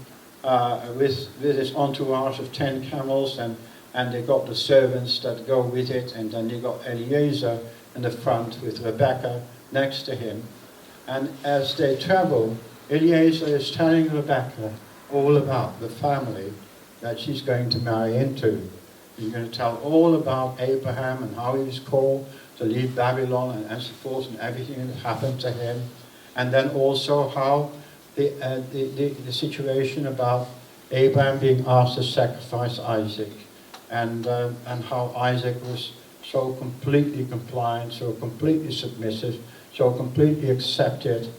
with this entourage of 10 camels, and they got the servants that go with it, and then you got Eliezer in the front with Rebecca next to him. And as they travel, Eliezer is telling Rebecca all about the family that she's going to marry into. He's going to tell all about Abraham and how he was called to leave Babylon and so forth, and everything that happened to him. And then also how the situation about Abraham being asked to sacrifice Isaac, and how Isaac was so completely compliant, so completely submissive, so completely accepted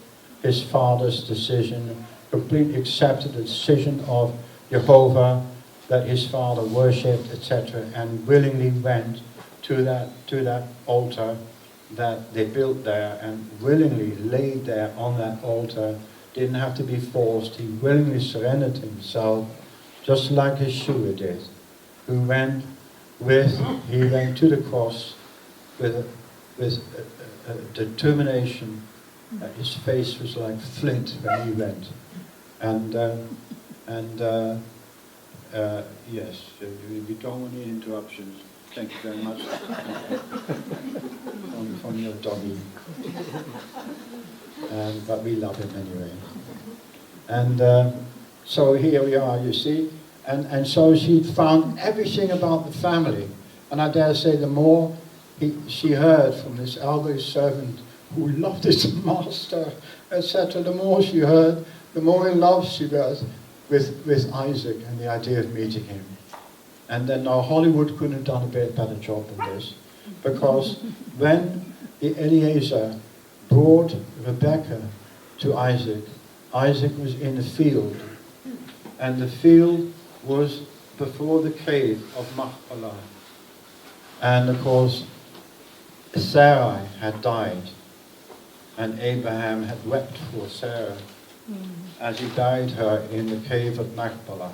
his father's decision, completely accepted the decision of Jehovah that his father worshipped, etc., and willingly went to that altar that they built there, and willingly laid there on that altar. Didn't have to be forced. He willingly surrendered himself, just like Yeshua did, who went to the cross with a determination. His face was like flint when he went, and yes, we don't want any interruptions. Thank you very much from your doggy. But we love him anyway. And so here we are, you see. And so she found everything about the family. And I dare say the more she heard from this elderly servant who loved his master, etc., the more she heard, the more in love she was with Isaac and the idea of meeting him. And then now Hollywood couldn't have done a better job than this, because when the Eliezer brought Rebecca to Isaac, Isaac was in a field, and the field was before the cave of Machpelah. And of course, Sarai had died, and Abraham had wept for Sarah as he buried her in the cave of Machpelah,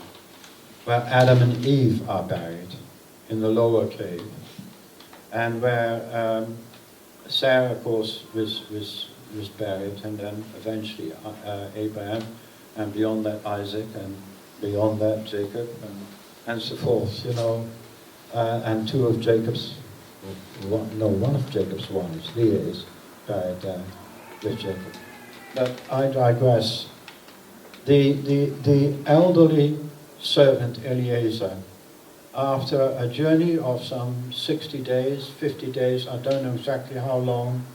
where Adam and Eve are buried, in the lower cave, and where Sarah, of course, was buried, and then eventually Abraham, and beyond that Isaac, and beyond that Jacob, and so forth, you know, and one of Jacob's wives, Leah, is buried there with Jacob. But I digress. The elderly servant Eliezer, after a journey of some 60 days, 50 days, I don't know exactly how long,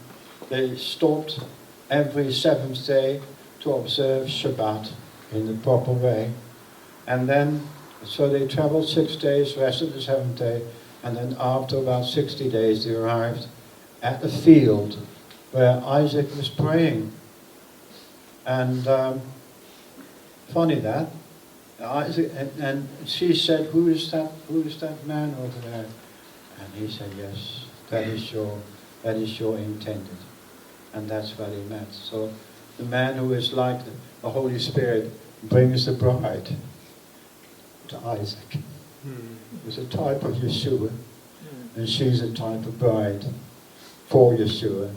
they stopped every seventh day to observe Shabbat in the proper way. And then, so they traveled 6 days, rested the seventh day, and then after about 60 days they arrived at the field where Isaac was praying. And funny that, Isaac, and she said, who is that man over there? And he said, yes, that is your intended. And that's where they met. So the man who is like the Holy Spirit brings the bride to Isaac. It's a type of Yeshua, and she's a type of bride for Yeshua.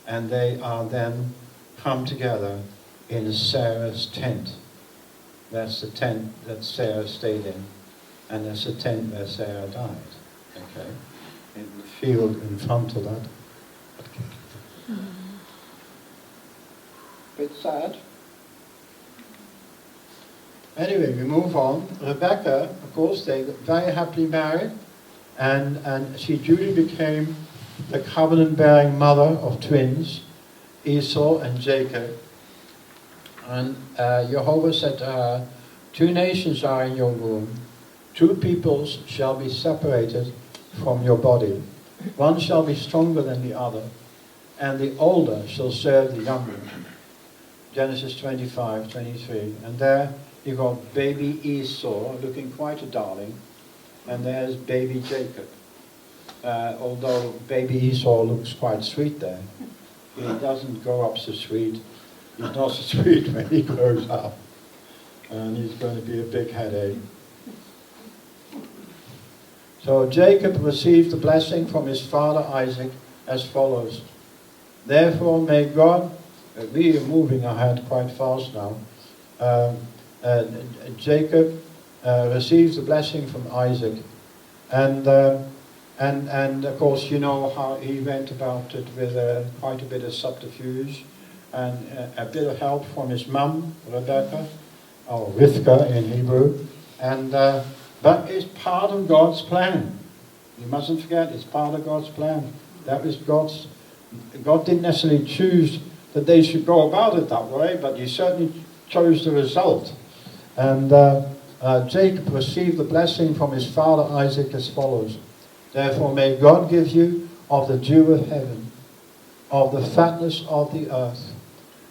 And they are then come together in Sarah's tent. That's the tent that Sarah stayed in, and that's the tent where Sarah died. Okay, in the field in front of that. Okay. Bit sad. Anyway, we move on. Rebecca, of course, they got very happily married, and she duly became the covenant-bearing mother of twins, Esau and Jacob. And Jehovah said to her, 2 nations are in your womb, 2 peoples shall be separated from your body. One shall be stronger than the other, and the older shall serve the younger. Genesis 25:23. And there you got baby Esau, looking quite a darling, and there's baby Jacob. Although baby Esau looks quite sweet there. He doesn't grow up so sweet. He's not so sweet when he grows up. And he's going to be a big headache. So Jacob received the blessing from his father Isaac as follows. Therefore may God, we are moving ahead quite fast now. Jacob receives the blessing from Isaac. And of course you know how he went about it with quite a bit of subterfuge and a bit of help from his mum, Rebecca, or Rivka in Hebrew. And but it's part of God's plan. You mustn't forget, it's part of God's plan. That was God didn't necessarily choose that they should go about it that way, but he certainly chose the result. And Jacob received the blessing from his father Isaac as follows. Therefore may God give you of the dew of heaven, of the fatness of the earth,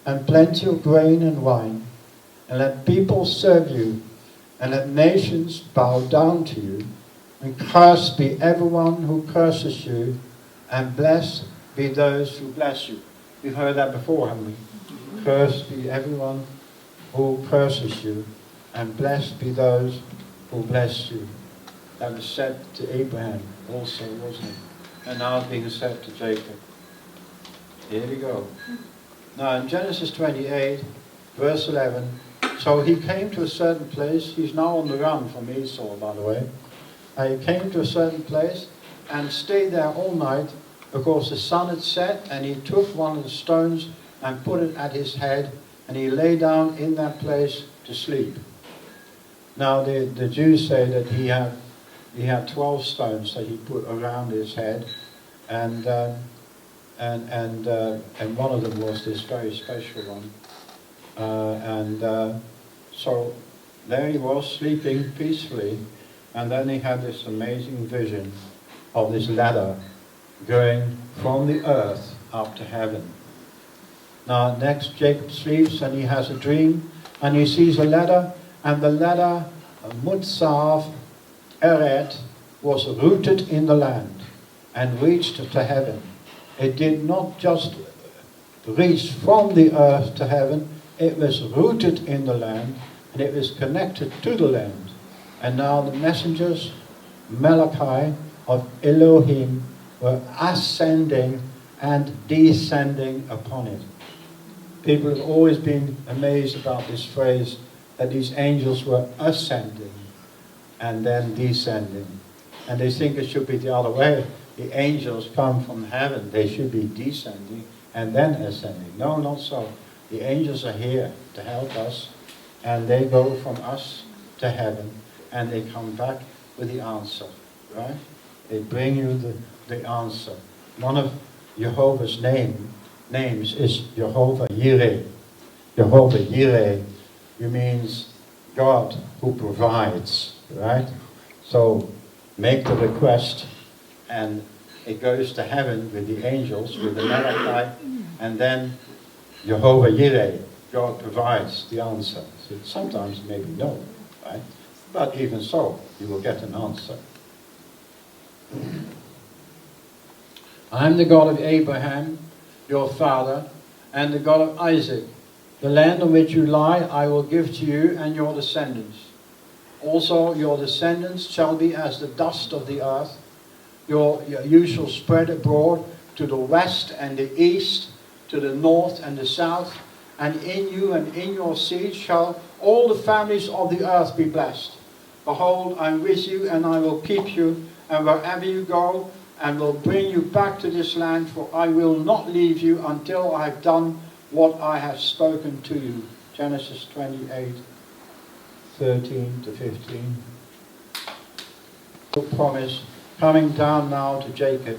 and plenty of grain and wine, and let people serve you, and let nations bow down to you, and cursed be everyone who curses you, and blessed be those who bless you. We've heard that before, haven't we? Cursed be everyone who curses you, and blessed be those who bless you. That was said to Abraham also, wasn't it? And now it's being said to Jacob. Here we go. Now in Genesis 28, verse 11, so he came to a certain place. He's now on the run from Esau, by the way. He came to a certain place and stayed there all night because the sun had set, and he took one of the stones and put it at his head, and he lay down in that place to sleep. Now the Jews say that he had 12 stones that he put around his head, and one of them was this very special one. So there he was sleeping peacefully, and then he had this amazing vision of this ladder going from the earth up to heaven. Now next Jacob sleeps and he has a dream, and he sees a ladder, and the ladder, Mutsav Eret, was rooted in the land and reached to heaven. It did not just reach from the earth to heaven, it was rooted in the land, and it was connected to the land. And now the messengers, Malachi of Elohim, were ascending and descending upon it. People have always been amazed about this phrase, that these angels were ascending and then descending. And they think it should be the other way. The angels come from heaven, they should be descending and then ascending. No, not so. The angels are here to help us, and they go from us to heaven, and they come back with the answer, right? They bring you the answer. One of Jehovah's names is Jehovah Yireh. Jehovah Yireh, it means God who provides, right? So make the request, and it goes to heaven with the angels, with the Malachi, and then Jehovah Yireh, God provides the answer. So sometimes maybe no, right? But even so, you will get an answer. I am the God of Abraham, your father, and the God of Isaac. The land on which you lie I will give to you and your descendants. Also your descendants shall be as the dust of the earth. You shall spread abroad to the west and the east, to the north and the south, and in you and in your seed shall all the families of the earth be blessed. Behold, I am with you, and I will keep you, and wherever you go, and will bring you back to this land, for I will not leave you until I have done what I have spoken to you. Genesis 28, 13 to 15. Promise coming down now to Jacob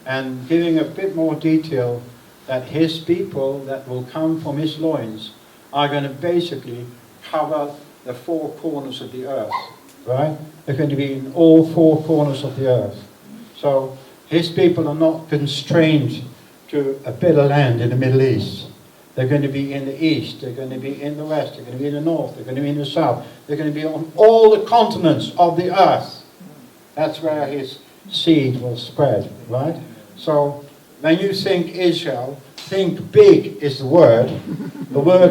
and giving a bit more detail that his people that will come from his loins are going to basically cover the four corners of the earth, right? They're going to be in all four corners of the earth. So his people are not constrained to a bit of land in the Middle East. They're going to be in the east, they're going to be in the west, they're going to be in the north, they're going to be in the south. They're going to be on all the continents of the earth. That's where his seed will spread, right? So when you think Israel, think big is the word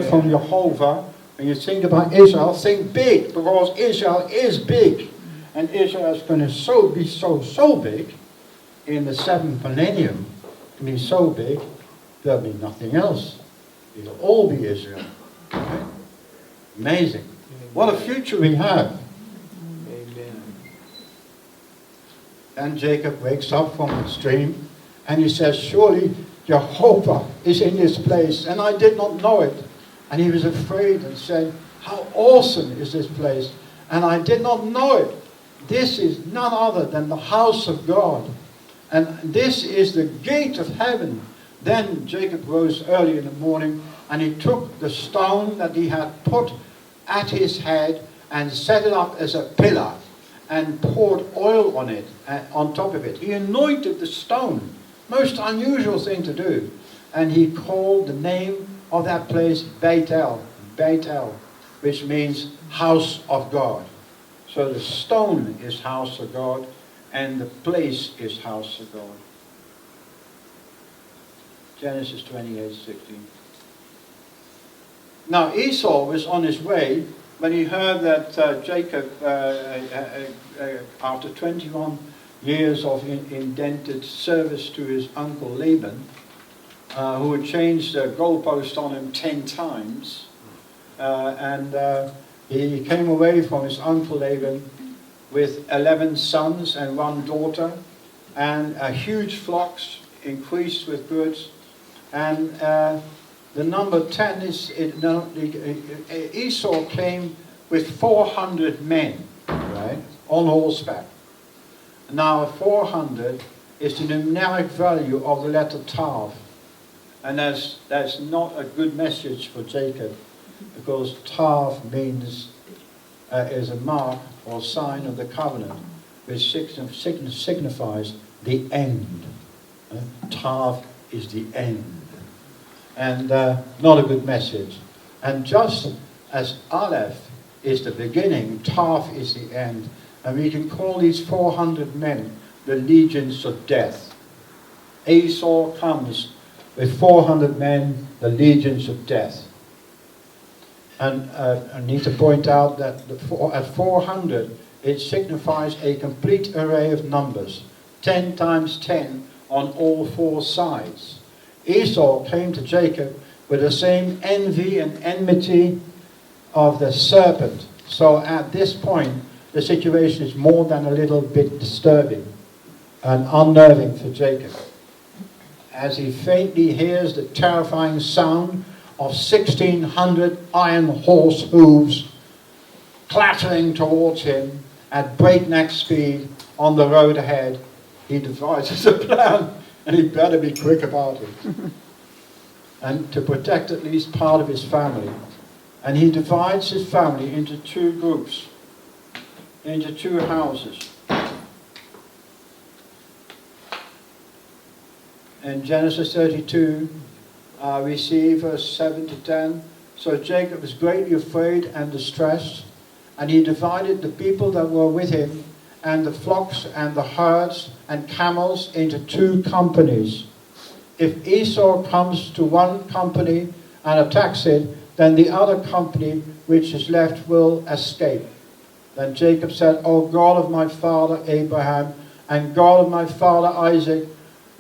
from Jehovah. When you think about Israel, think big, because Israel is big. And Israel is going to be so big in the 7th millennium, to be so big, there'll be nothing else. It'll all be Israel. Right? Amazing. What a future we have. Amen. And Jacob wakes up from his dream and he says, surely Jehovah is in this place, and I did not know it. And he was afraid and said, how awesome is this place, and I did not know it. This is none other than the house of God, and this is the gate of heaven. Then Jacob rose early in the morning, and he took the stone that he had put at his head and set it up as a pillar and poured oil on it, on top of it. He anointed the stone. Most unusual thing to do. And he called the name of that place Bethel, which means house of God. So the stone is house of God, and the place is house of God. Genesis 28:16. Now Esau was on his way when he heard that Jacob, after 21 years of indented service to his uncle Laban, who had changed the goalpost on him 10 times, and he came away from his uncle Laban with 11 sons and 1 daughter, and huge flocks increased with goods, and the number 10 is, Esau came with 400 men, right, on horseback. Now 400 is the numeric value of the letter Tav, and that's not a good message for Jacob, because Tav means is a mark or sign of the covenant, which signifies the end. Tav is the end, and not a good message. And just as Aleph is the beginning, Tav is the end. And we can call these 400 men the legions of death. Esau comes with 400 men, the legions of death. And I need to point out that at 400, it signifies a complete array of numbers. 10 times 10 on all 4 sides. Esau came to Jacob with the same envy and enmity of the serpent. So at this point, the situation is more than a little bit disturbing and unnerving for Jacob, as he faintly hears the terrifying sound of 1,600 iron horse hooves clattering towards him at breakneck speed on the road ahead. He devises a plan, and he better be quick about it, and to protect at least part of his family. And he divides his family into 2 groups, into 2 houses. In Genesis 32, we see verse 7 to 10. So Jacob was greatly afraid and distressed, and he divided the people that were with him, and the flocks and the herds and camels into 2 companies. If Esau comes to one company and attacks it, then the other company which is left will escape. Then Jacob said, O God of my father Abraham, and God of my father Isaac,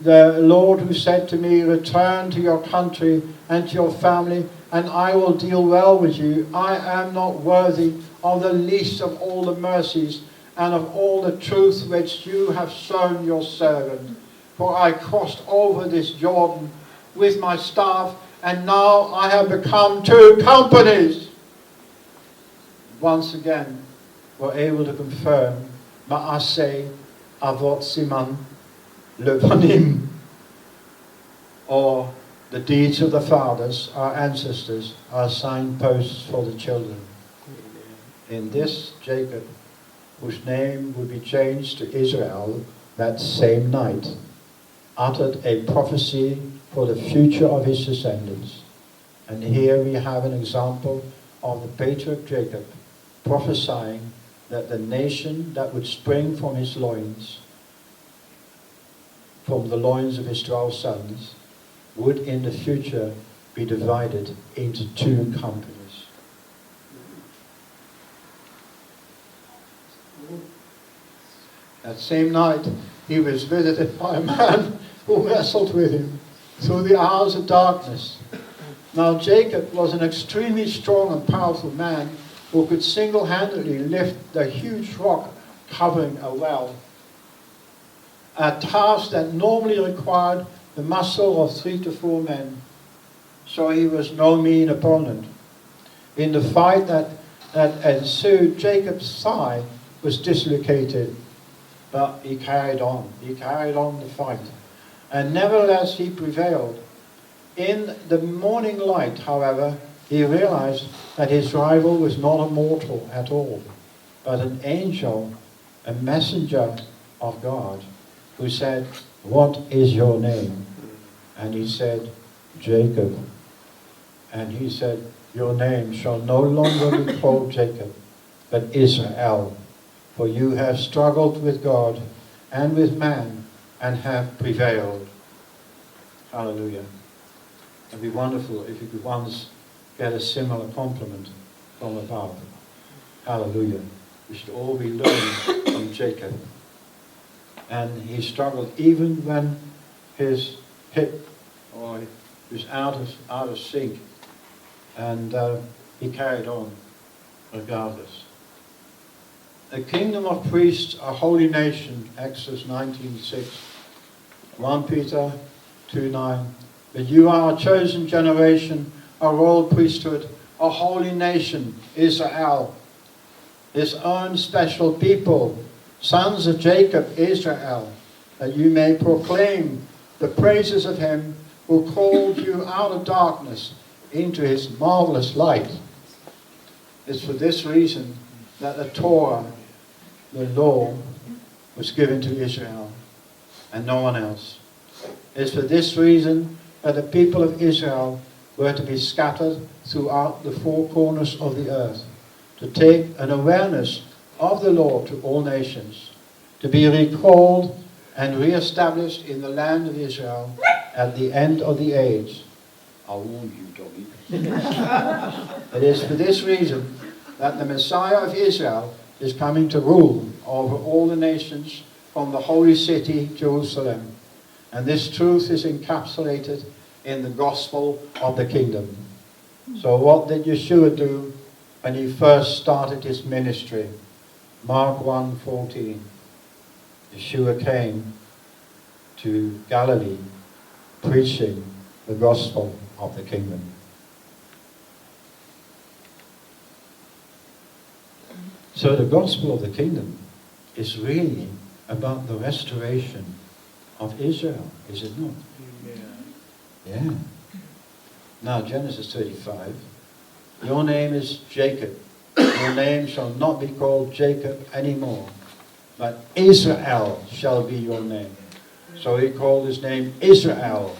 the Lord who said to me, return to your country and to your family, and I will deal well with you. I am not worthy of the least of all the mercies and of all the truth which you have shown your servant. For I crossed over this Jordan with my staff, and now I have become 2 companies. Once again, we're able to confirm Ma'aseh Avot Siman Levanim, or the deeds of the fathers, our ancestors, are signposts for the children. In this, Jacob, whose name would be changed to Israel that same night, uttered a prophecy for the future of his descendants. And here we have an example of the patriarch Jacob prophesying that the nation that would spring from his loins, from the loins of his 12 sons, would in the future be divided into 2 companies. That same night, he was visited by a man who wrestled with him through the hours of darkness. Now Jacob was an extremely strong and powerful man who could single-handedly lift the huge rock covering a well, a task that normally required the muscle of 3 to 4 men. So he was no mean opponent. In the fight that ensued, Jacob's thigh was dislocated, but he carried on. He carried on the fight. And nevertheless he prevailed. In the morning light, however, he realized that his rival was not a mortal at all, but an angel, a messenger of God, who said, "What is your name?" And he said, "Jacob." And he said, "Your name shall no longer be called Jacob, but Israel, for you have struggled with God and with man and have prevailed." Hallelujah. It'd be wonderful if you could once get a similar compliment from above. Hallelujah. We should all be learning from Jacob. And he struggled even when his hip or he was out of sync, and he carried on regardless. A kingdom of priests, a holy nation, Exodus 19:6, 1 Peter 2:9. But you are a chosen generation, a royal priesthood, a holy nation, Israel, his own special people, sons of Jacob, Israel, that you may proclaim the praises of him who called you out of darkness into his marvelous light. It's for this reason that the Torah, the law, was given to Israel and no one else. It's for this reason that the people of Israel were to be scattered throughout the 4 corners of the earth, to take an awareness of the law to all nations, to be recalled and re-established in the land of Israel at the end of the age. I'll warn you, doggy. It is for this reason that the Messiah of Israel is coming to rule over all the nations from the holy city, Jerusalem. And this truth is encapsulated in the gospel of the kingdom. So what did Yeshua do when he first started his ministry? Mark 1:14. Yeshua came to Galilee preaching the gospel of the kingdom. So the gospel of the kingdom is really about the restoration of Israel, is it not? Yeah. Now Genesis 35. Your name is Jacob. Your name shall not be called Jacob anymore, but Israel shall be your name. So he called his name Israel.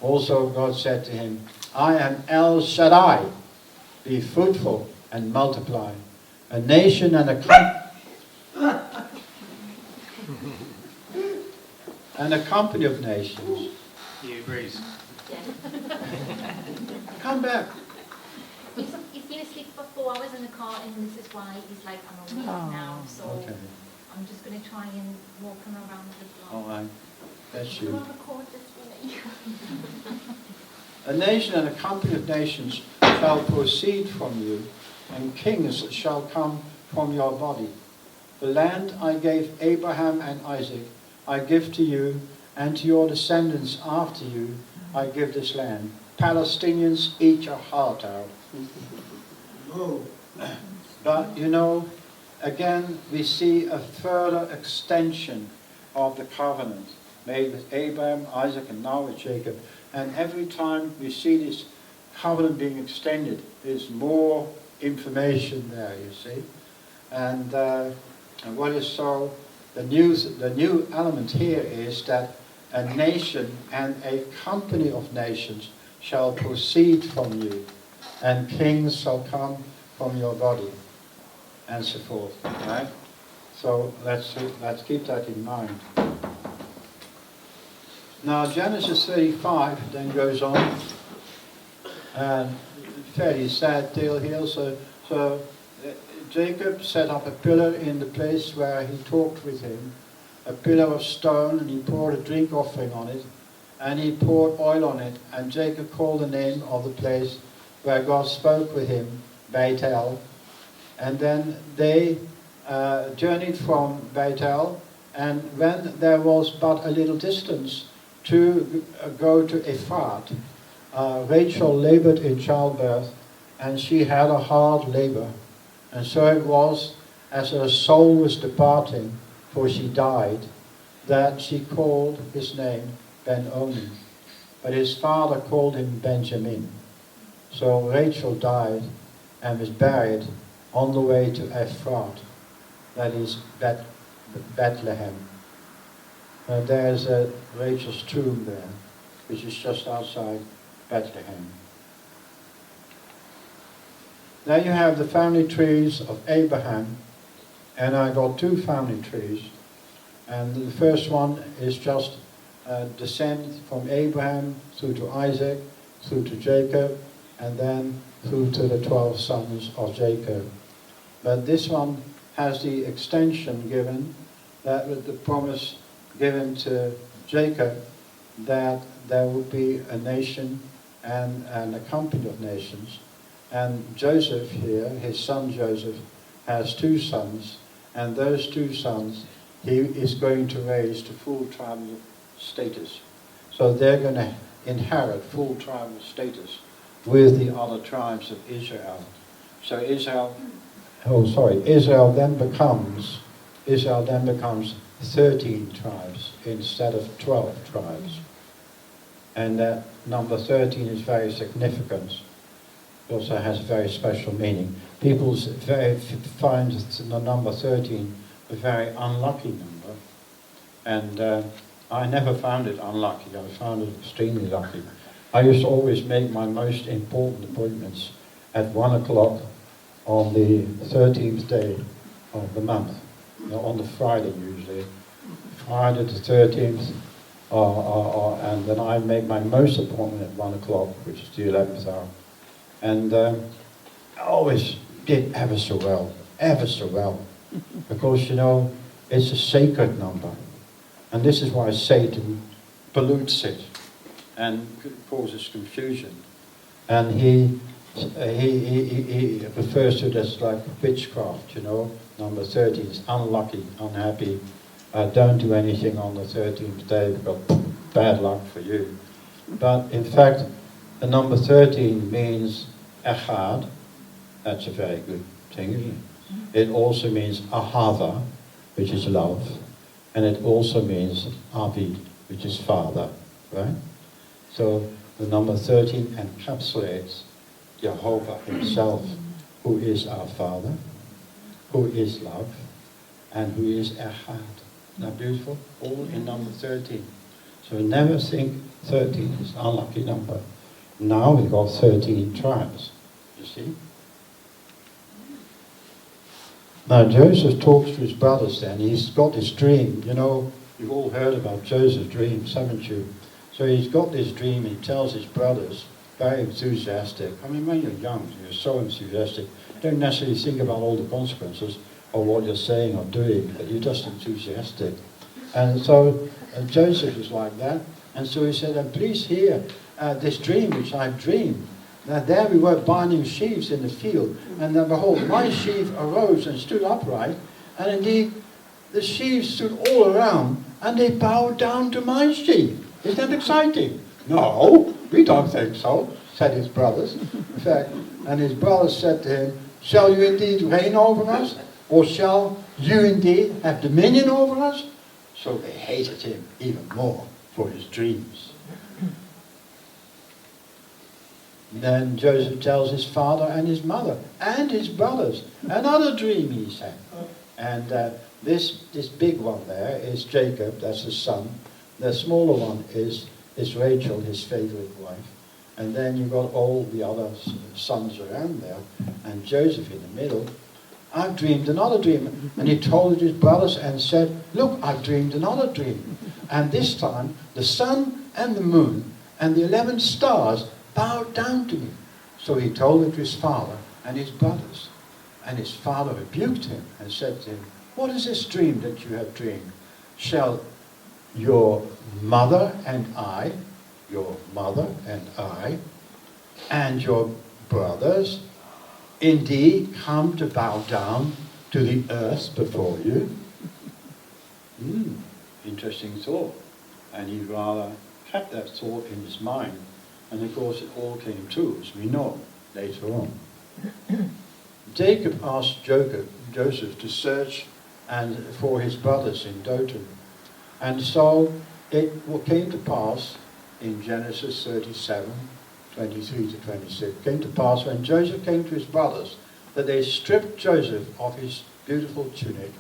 Also God said to him, I am El Shaddai. Be fruitful and multiply. A nation and a company of nations. He agrees. Come back. He's been asleep for 4 hours in the car, and this is why he's like, I'm awake now, so Okay. I'm just going to try and walk him around the block. All right. That's I'm you. going to record this for you. A nation and a company of nations shall proceed from you, and kings shall come from your body. The land I gave Abraham and Isaac, I give to you, and to your descendants after you, I give this land. Palestinians, eat your heart out. But you know, again, we see a further extension of the covenant made with Abraham, Isaac, and now with Jacob. And every time we see this covenant being extended, there's more information there, you see. And what is so, the new element here is that a nation and a company of nations shall proceed from you, and kings shall come from your body, and so forth. Right? So let's keep that in mind. Now Genesis 35 then goes on, and fairly sad tale here. So Jacob set up a pillar in the place where he talked with him, a pillar of stone, and he poured a drink offering on it, and he poured oil on it, and Jacob called the name of the place where God spoke with him, Bethel. And then they journeyed from Bethel, and when there was but a little distance to go to Ephrat, Rachel labored in childbirth, and she had a hard labor. And so it was, as her soul was departing, for she died, that she called his name Ben-Oni. But his father called him Benjamin. So Rachel died and was buried on the way to Ephrat, that is Bethlehem. There's Rachel's tomb there, which is just outside Bethlehem. There you have the family trees of Abraham, and I got two family trees. And the first one is just descent from Abraham through to Isaac, through to Jacob, and then through to the 12 sons of Jacob. But this one has the extension given, that with the promise given to Jacob, that there would be a nation and a company of nations. And Joseph here, his son Joseph, has two sons, and those two sons he is going to raise to full tribal status. So they're going to inherit full tribal status with the other tribes of Israel. So Israel then becomes 13 tribes instead of 12 tribes. And that number 13 is very significant. It also has a very special meaning. People find the number 13 a very unlucky number. And I never found it unlucky. I found it extremely lucky. I used to always make my most important appointments at 1 o'clock on the 13th day of the month. On the Friday usually. Friday the 13th. And then I make my most appointment at 1 o'clock, which is the 11th hour. And I always did ever so well. Because, you know, it's a sacred number. And this is why Satan pollutes it and causes confusion. And he refers to it as like witchcraft, you know. Number 13 is unlucky, unhappy. Don't do anything on the 13th day because bad luck for you. But in fact, the number 13 means echad. That's a very good thing, isn't it? It also means ahava, which is love. And it also means avi, which is father, right? So the number 13 encapsulates Jehovah himself, who is our Father, who is love, and who is echad. Isn't that beautiful? All in number 13. So never think 13 is an unlucky number. Now we've got 13 tribes, you see? Now Joseph talks to his brothers then. He's got this dream. You know, you've all heard about Joseph's dreams, haven't you? So he's got this dream and he tells his brothers, very enthusiastic. I mean, when you're young, you're so enthusiastic. You don't necessarily think about all the consequences of what you're saying or doing, but you're just enthusiastic. And so Joseph is like that. And so he said, and please hear this dream which I've dreamed. Now there we were binding sheaves in the field, and then behold, my sheaf arose and stood upright, And indeed, the sheaves stood all around, and they bowed down to my sheaf. Isn't that exciting? No, we don't think so, said his brothers. In fact, and his brothers said to him, shall you indeed reign over us? Or shall you indeed have dominion over us? So they hated him even more for his dreams. Then Joseph tells his father and his mother and his brothers another dream he had. And this big one there is Jacob, that's his son. The smaller one is Rachel, his favorite wife. And then you've got all the other sons around there, and Joseph in the middle. I've dreamed another dream. And he told his brothers and said, look, I've dreamed another dream. And this time, the sun and the moon and the 11 stars bowed down to me. So he told it to his father and his brothers. And his father rebuked him and said to him, what is this dream that you have dreamed? Shall your mother and I, and your brothers indeed come to bow down to the earth before you? Interesting thought. And he rather kept that thought in his mind. And of course it all came true, as we know later on. Jacob asked Joseph to search for his brothers in Dothan. And so it came to pass in Genesis 37, 23 to 26, it came to pass when Joseph came to his brothers that they stripped Joseph of his beautiful tunic,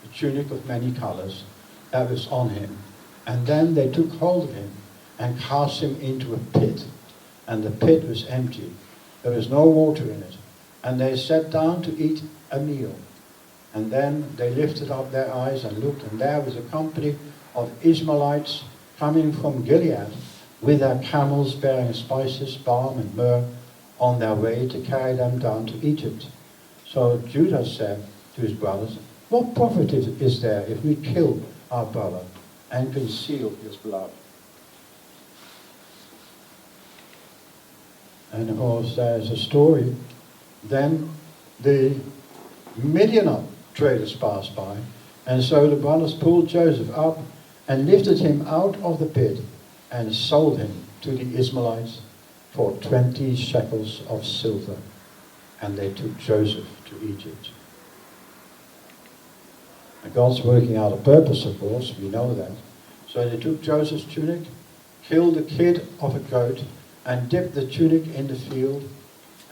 the tunic of many colors that was on him. And then they took hold of him and cast him into a pit. And the pit was empty. There was no water in it. And they sat down to eat a meal. And then they lifted up their eyes and looked, and there was a company of Ishmaelites coming from Gilead with their camels bearing spices, balm and myrrh on their way to carry them down to Egypt. So Judah said to his brothers, what profit is there if we kill our brother and conceal his blood? And of course there's a story. Then the Midianite traders passed by, and so the brothers pulled Joseph up and lifted him out of the pit and sold him to the Ishmaelites for 20 shekels of silver. And they took Joseph to Egypt. And God's working out a purpose, of course, we know that. So they took Joseph's tunic, killed a kid of a goat, and dipped the tunic in the field.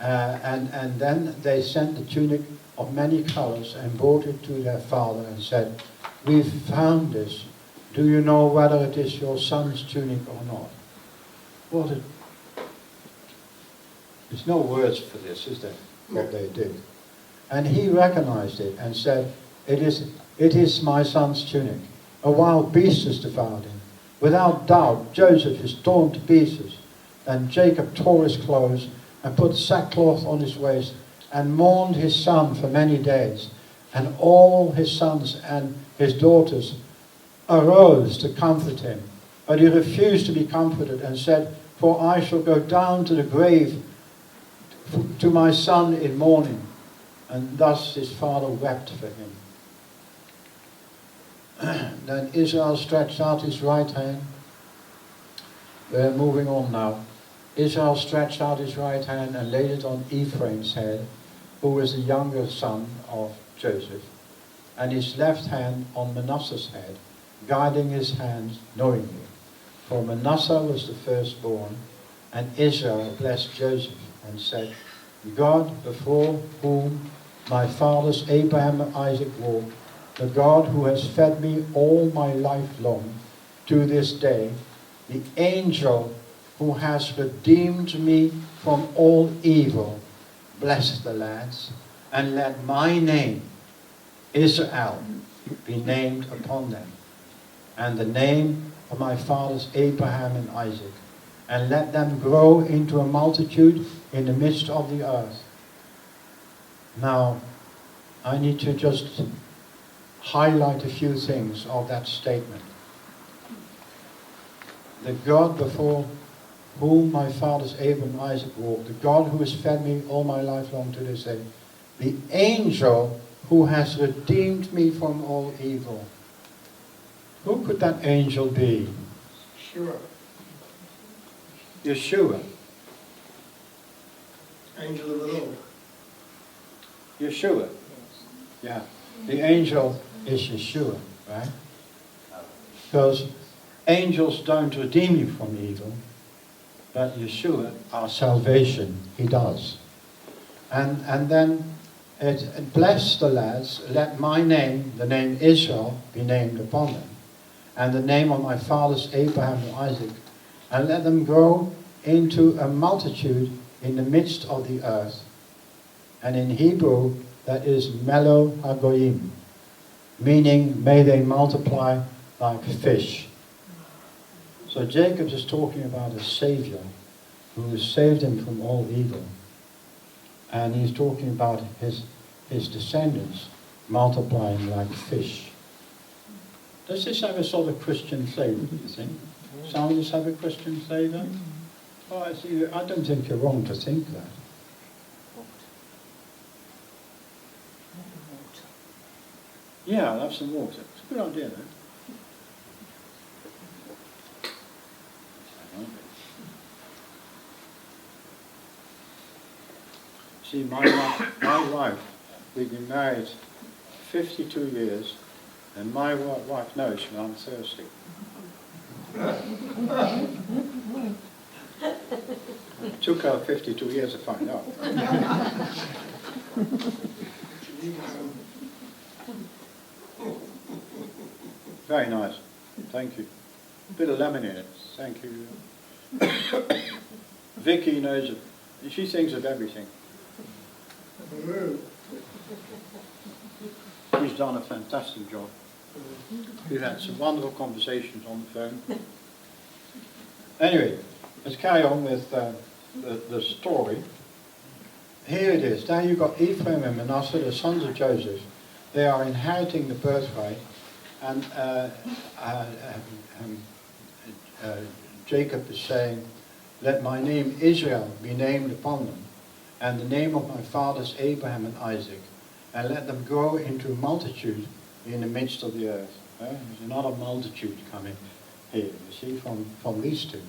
And then they sent the tunic of many colors and brought it to their father and said, we've found this. Do you know whether it is your son's tunic or not? There's no words for this, is there? What they did. And he recognized it and said, it is my son's tunic. A wild beast has devoured him. Without doubt, Joseph is torn to pieces. Then Jacob tore his clothes and put sackcloth on his waist and mourned his son for many days. And all his sons and his daughters arose to comfort him. But he refused to be comforted and said, for I shall go down to the grave to my son in mourning. And thus his father wept for him. Then Israel stretched out his right hand. We're moving on now. Israel stretched out his right hand and laid it on Ephraim's head, who was the younger son of Joseph, and his left hand on Manasseh's head, guiding his hands knowingly. For Manasseh was the firstborn, and Israel blessed Joseph and said, God before whom my fathers Abraham and Isaac walked, the God who has fed me all my life long to this day, the angel who has redeemed me from all evil, bless the lads, and let my name, Israel, be named upon them, and the name of my fathers Abraham and Isaac, and let them grow into a multitude in the midst of the earth. Now, I need to just highlight a few things of that statement. The God before whom my fathers Abraham and Isaac walked, the God who has fed me all my life long to this day, the angel who has redeemed me from all evil. Who could that angel be? Sure. Yeshua. Angel of the Lord. Yeshua. Yeah. The angel is Yeshua, right? Because angels don't redeem you from evil, but Yeshua, our salvation, he does. And then it bless the lads, let my name, the name Israel, be named upon them, and the name of my fathers Abraham and Isaac, and let them grow into a multitude in the midst of the earth. And in Hebrew, that is Melo Hagoyim, meaning may they multiply like fish. So Jacob is talking about a Savior who has saved him from all evil. And he's talking about his descendants multiplying like fish. Does this have a sort of Christian flavour, do you think? Some of this have a Christian flavour? Oh, I don't think you're wrong to think that. Yeah, I'll have some water. It's a good idea, though. See, my wife, we've been married 52 years, and my wife knows when I'm thirsty. It took her 52 years to find out. Very nice. Thank you. A bit of lemon in it. Thank you. Vicky knows it. She thinks of everything. She's done a fantastic job. We've had some wonderful conversations on the phone. Anyway, let's carry on with the story. Here it is. Now you've got Ephraim and Manasseh, the sons of Joseph. They are inheriting the birthright. And Jacob is saying, let my name Israel be named upon them, and the name of my fathers Abraham and Isaac, and let them grow into a multitude in the midst of the earth. There's another multitude coming here, you see, from these two.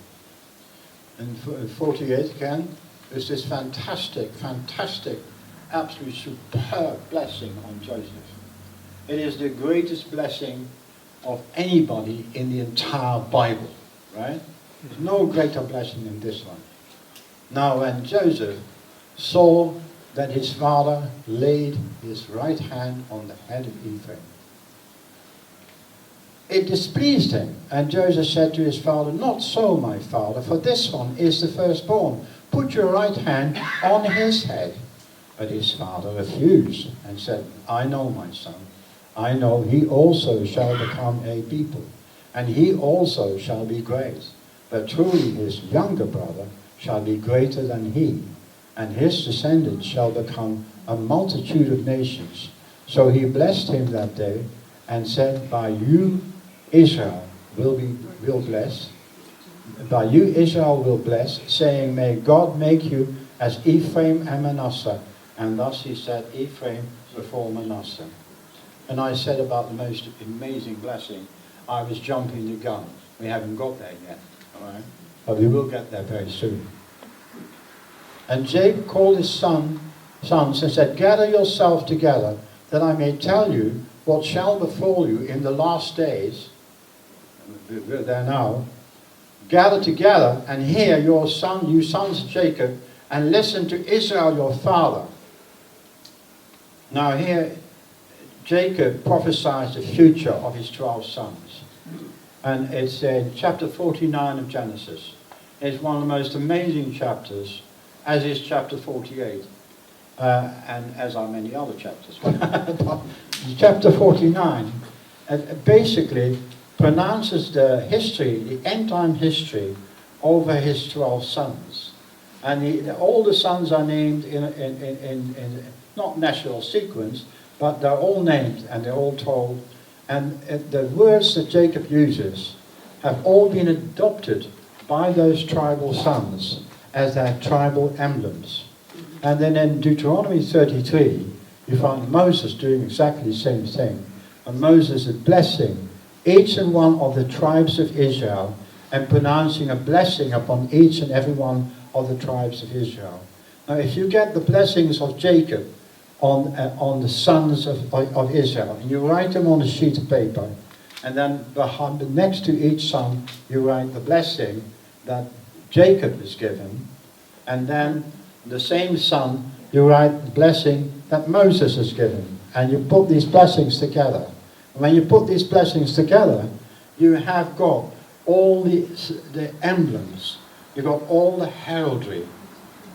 And 48 again, there's this fantastic, absolutely superb blessing on Joseph. It is the greatest blessing of anybody in the entire Bible, right? There's no greater blessing than this one. Now when Joseph saw that his father laid his right hand on the head of Ephraim, it displeased him, and Joseph said to his father, not so, my father, for this one is the firstborn. Put your right hand on his head. But his father refused and said, I know, my son. I know he also shall become a people, and he also shall be great. But truly his younger brother shall be greater than he, and his descendants shall become a multitude of nations. So he blessed him that day, and said, by you Israel will bless. By you Israel will bless, saying, may God make you as Ephraim and Manasseh. And thus he said Ephraim before Manasseh. And I said about the most amazing blessing, I was jumping the gun. We haven't got there yet, all right? But we will get there very soon. And Jacob called his sons and said, gather yourself together, that I may tell you what shall befall you in the last days. We're there now. Gather together and hear you sons of Jacob, and listen to Israel your father. Now here, Jacob prophesies the future of his 12 sons. And it's in chapter 49 of Genesis. It's one of the most amazing chapters, as is chapter 48, and as are many other chapters. Chapter 49 basically pronounces the history, the end-time history, over his 12 sons. And all the sons are named in not natural sequence, but they're all named and they're all told. And the words that Jacob uses have all been adopted by those tribal sons as their tribal emblems. And then in Deuteronomy 33, you find Moses doing exactly the same thing. And Moses is blessing each and one of the tribes of Israel and pronouncing a blessing upon each and every one of the tribes of Israel. Now, if you get the blessings of Jacob on the sons of Israel, and you write them on a sheet of paper, and then next to each son, you write the blessing that Jacob is given, and then the same son, you write the blessing that Moses is given, and you put these blessings together. When you put these blessings together, you have got all the emblems, you've got all the heraldry,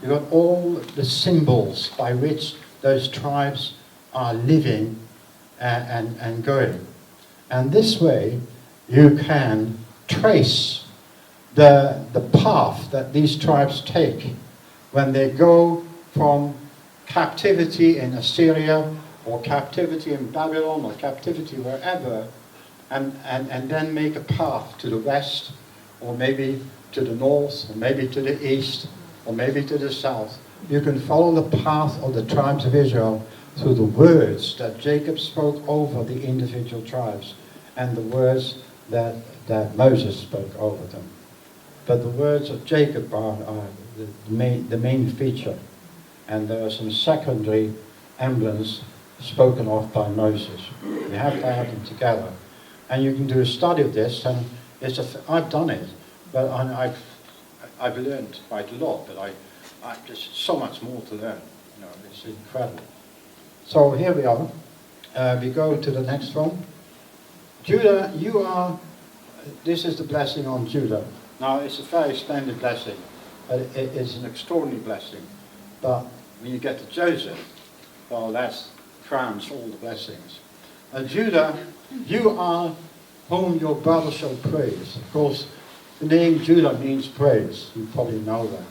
you've got all the symbols by which those tribes are living and going. And this way, you can trace the path that these tribes take when they go from captivity in Assyria, or captivity in Babylon, or captivity wherever, and then make a path to the west, or maybe to the north, or maybe to the east, or maybe to the south. You can follow the path of the tribes of Israel through the words that Jacob spoke over the individual tribes, and the words that Moses spoke over them. But the words of Jacob are the main feature, and there are some secondary emblems spoken of by Moses. You have to have them together. And you can do a study of this, and I've done it, but I've learned quite a lot, but there's so much more to learn. You know, it's incredible. So here we are. We go to the next one. Judah, this is the blessing on Judah. Now, it's a very splendid blessing, but it's an extraordinary blessing. But when you get to Joseph, well, that crowns all the blessings. Judah, you are whom your brother shall praise. Of course, the name Judah means praise. You probably know that.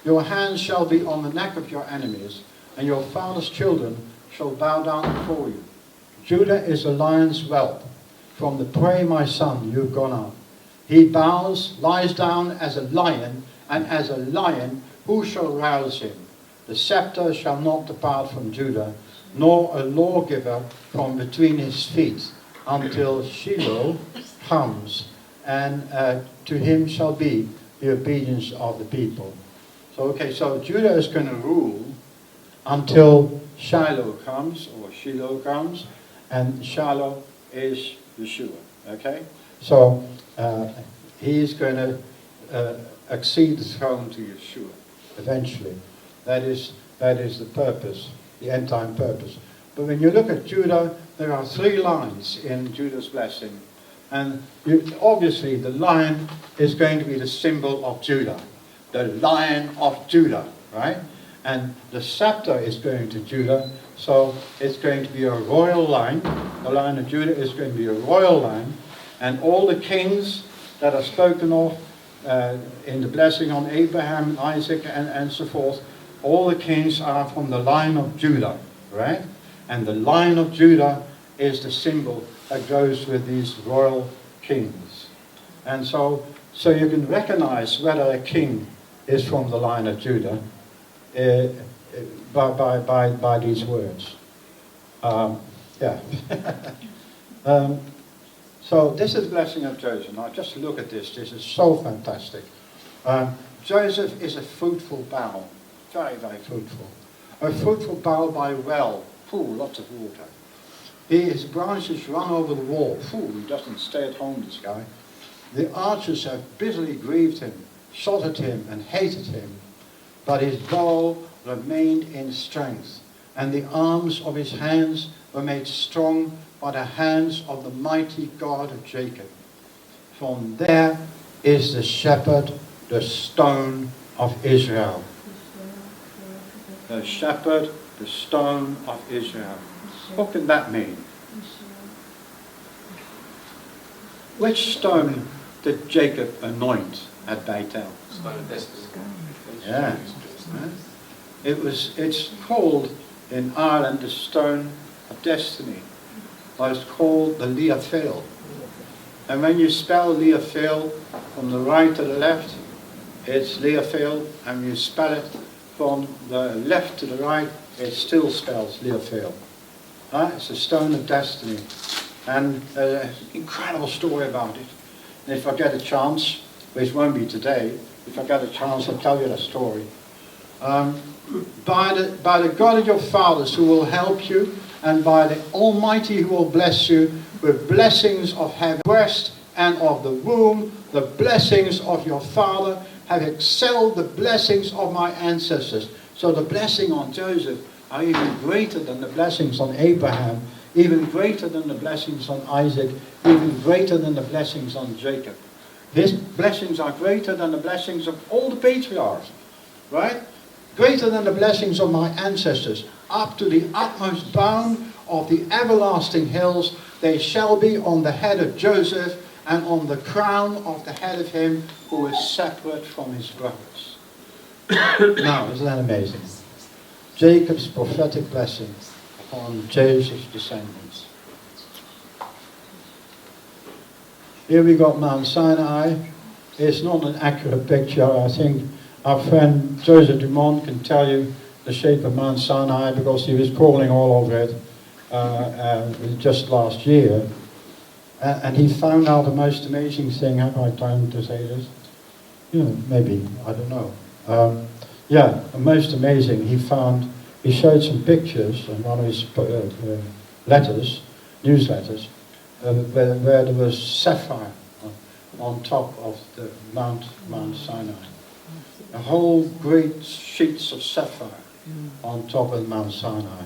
Your hands shall be on the neck of your enemies, and your father's children shall bow down before you. Judah is a lion's whelp. From the prey, my son, you've gone up. He lies down as a lion, and as a lion, who shall rouse him? The scepter shall not depart from Judah, nor a lawgiver from between his feet, until Shiloh comes, and to him shall be the obedience of the people. So Judah is going to rule until Shiloh comes, or Shiloh comes, and Shiloh is Yeshua. Okay? So he is going to accede the throne to Yeshua eventually. That is the purpose, the end time purpose. But when you look at Judah, there are 3 lines in Judah's blessing. And obviously the lion is going to be the symbol of Judah. The Lion of Judah, right? And the scepter is going to Judah, so it's going to be a royal line. The Lion of Judah is going to be a royal line. And all the kings that are spoken of in the blessing on Abraham, Isaac, and so forth, all the kings are from the line of Judah, right? And the Lion of Judah is the symbol that goes with these royal kings. And so you can recognize whether a king is from the line of Judah by these words. Yeah. So this is the blessing of Joseph. Now just look at this. This is so fantastic. Joseph is a fruitful bough. Very, very fruitful. A fruitful bough by a well. Full, lots of water. His branches run over the wall. He doesn't stay at home, this guy. The archers have bitterly grieved him, shot at him, and hated him. But his bow remained in strength, and the arms of his hands were made strong by the hands of the mighty God of Jacob. From there is the shepherd, the stone of Israel. The shepherd, the stone of Israel. What can that mean? Which stone did Jacob anoint at Bethel? Stone of destiny. Yeah. It's called in Ireland the stone of destiny. Or it's called the Leophil. And when you spell Leophil from the right to the left, it's Leophil, and you spell it from the left to the right, it still spells Leophil. It's a stone of destiny. And there's an incredible story about it. And if I get a chance, which won't be today, if I get a chance, I'll tell you the story. By the God of your fathers who will help you, and by the Almighty who will bless you with blessings of heaven, breast and of the womb, the blessings of your father have excelled the blessings of my ancestors. So the blessing on Joseph are even greater than the blessings on Abraham, even greater than the blessings on Isaac, even greater than the blessings on Jacob. His blessings are greater than the blessings of all the patriarchs, right? Greater than the blessings of my ancestors, up to the utmost bound of the everlasting hills. They shall be on the head of Joseph and on the crown of the head of him who is separate from his brothers. Now, isn't that amazing? Jacob's prophetic blessing upon Joseph's descendants. Here we got Mount Sinai. It's not an accurate picture. I think our friend Joseph Dumont can tell you the shape of Mount Sinai because he was crawling all over it just last year. And he found out the most amazing thing. Have I time to say this? Maybe, I don't know. The most amazing, he showed some pictures in one of his newsletters, where there was sapphire on top of the Mount Sinai. A whole great sheets of sapphire on top of Mount Sinai.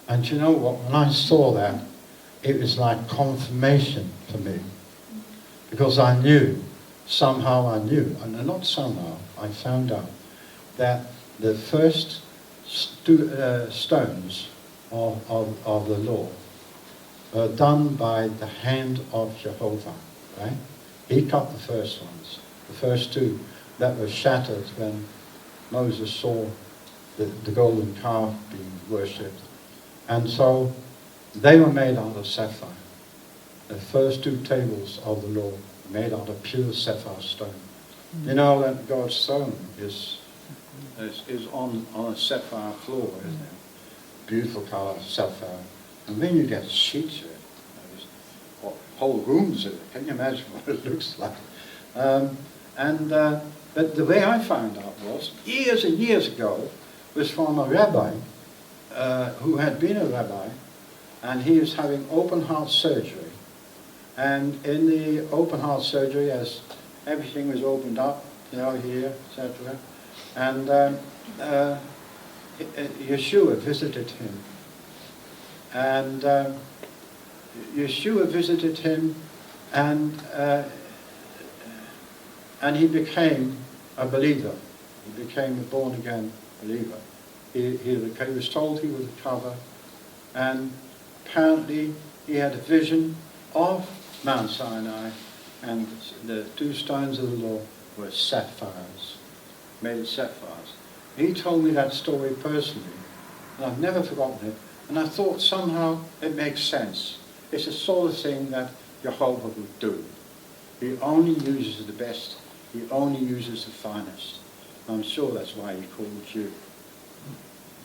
And you know what, when I saw that, it was like confirmation for me. Because I knew, and not somehow, I found out that the first stones of the law were done by the hand of Jehovah, right? He cut the first ones, the first two that were shattered when Moses saw the golden calf being worshipped. And so they were made out of sapphire. The first two tables of the law were made out of pure sapphire stone. You know that God's throne is on a sapphire floor, isn't it? Beautiful color, sapphire. And then you get sheets of it. There's whole rooms of it. Can you imagine what it looks like? But the way I found out was, years and years ago, was from a rabbi who had been a rabbi, and he was having open heart surgery. And in the open heart surgery, as everything was opened up, here, etc., and Yeshua visited him. And Yeshua visited him, and he became a believer. He became a born-again believer. He was told he would recover, and apparently he had a vision of Mount Sinai, and the two stones of the law were sapphires, made of sapphires. He told me that story personally, and I've never forgotten it, and I thought somehow it makes sense. It's the sort of thing that Jehovah would do. He only uses the best. He only uses the finest. I'm sure that's why he called you.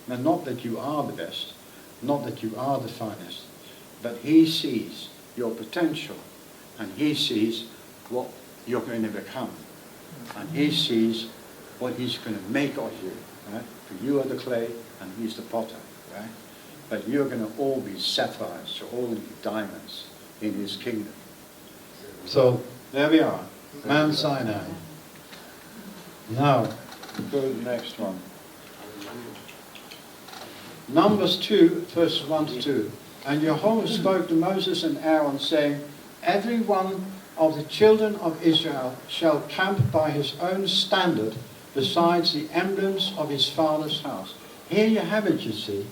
Now, not that you are the best, not that you are the finest, but he sees your potential, and he sees what you're going to become, and he sees what he's going to make of you. Right? For you are the clay, and he's the potter. Right? But you're going to all be sapphires, you're all going to be diamonds in his kingdom. So there we are, Mount Sinai. Now, go to the next one. Numbers 2, verses 1 to 2. And Jehovah spoke to Moses and Aaron, saying, every one of the children of Israel shall camp by his own standard, besides the emblems of his father's house. Here you have it, you see.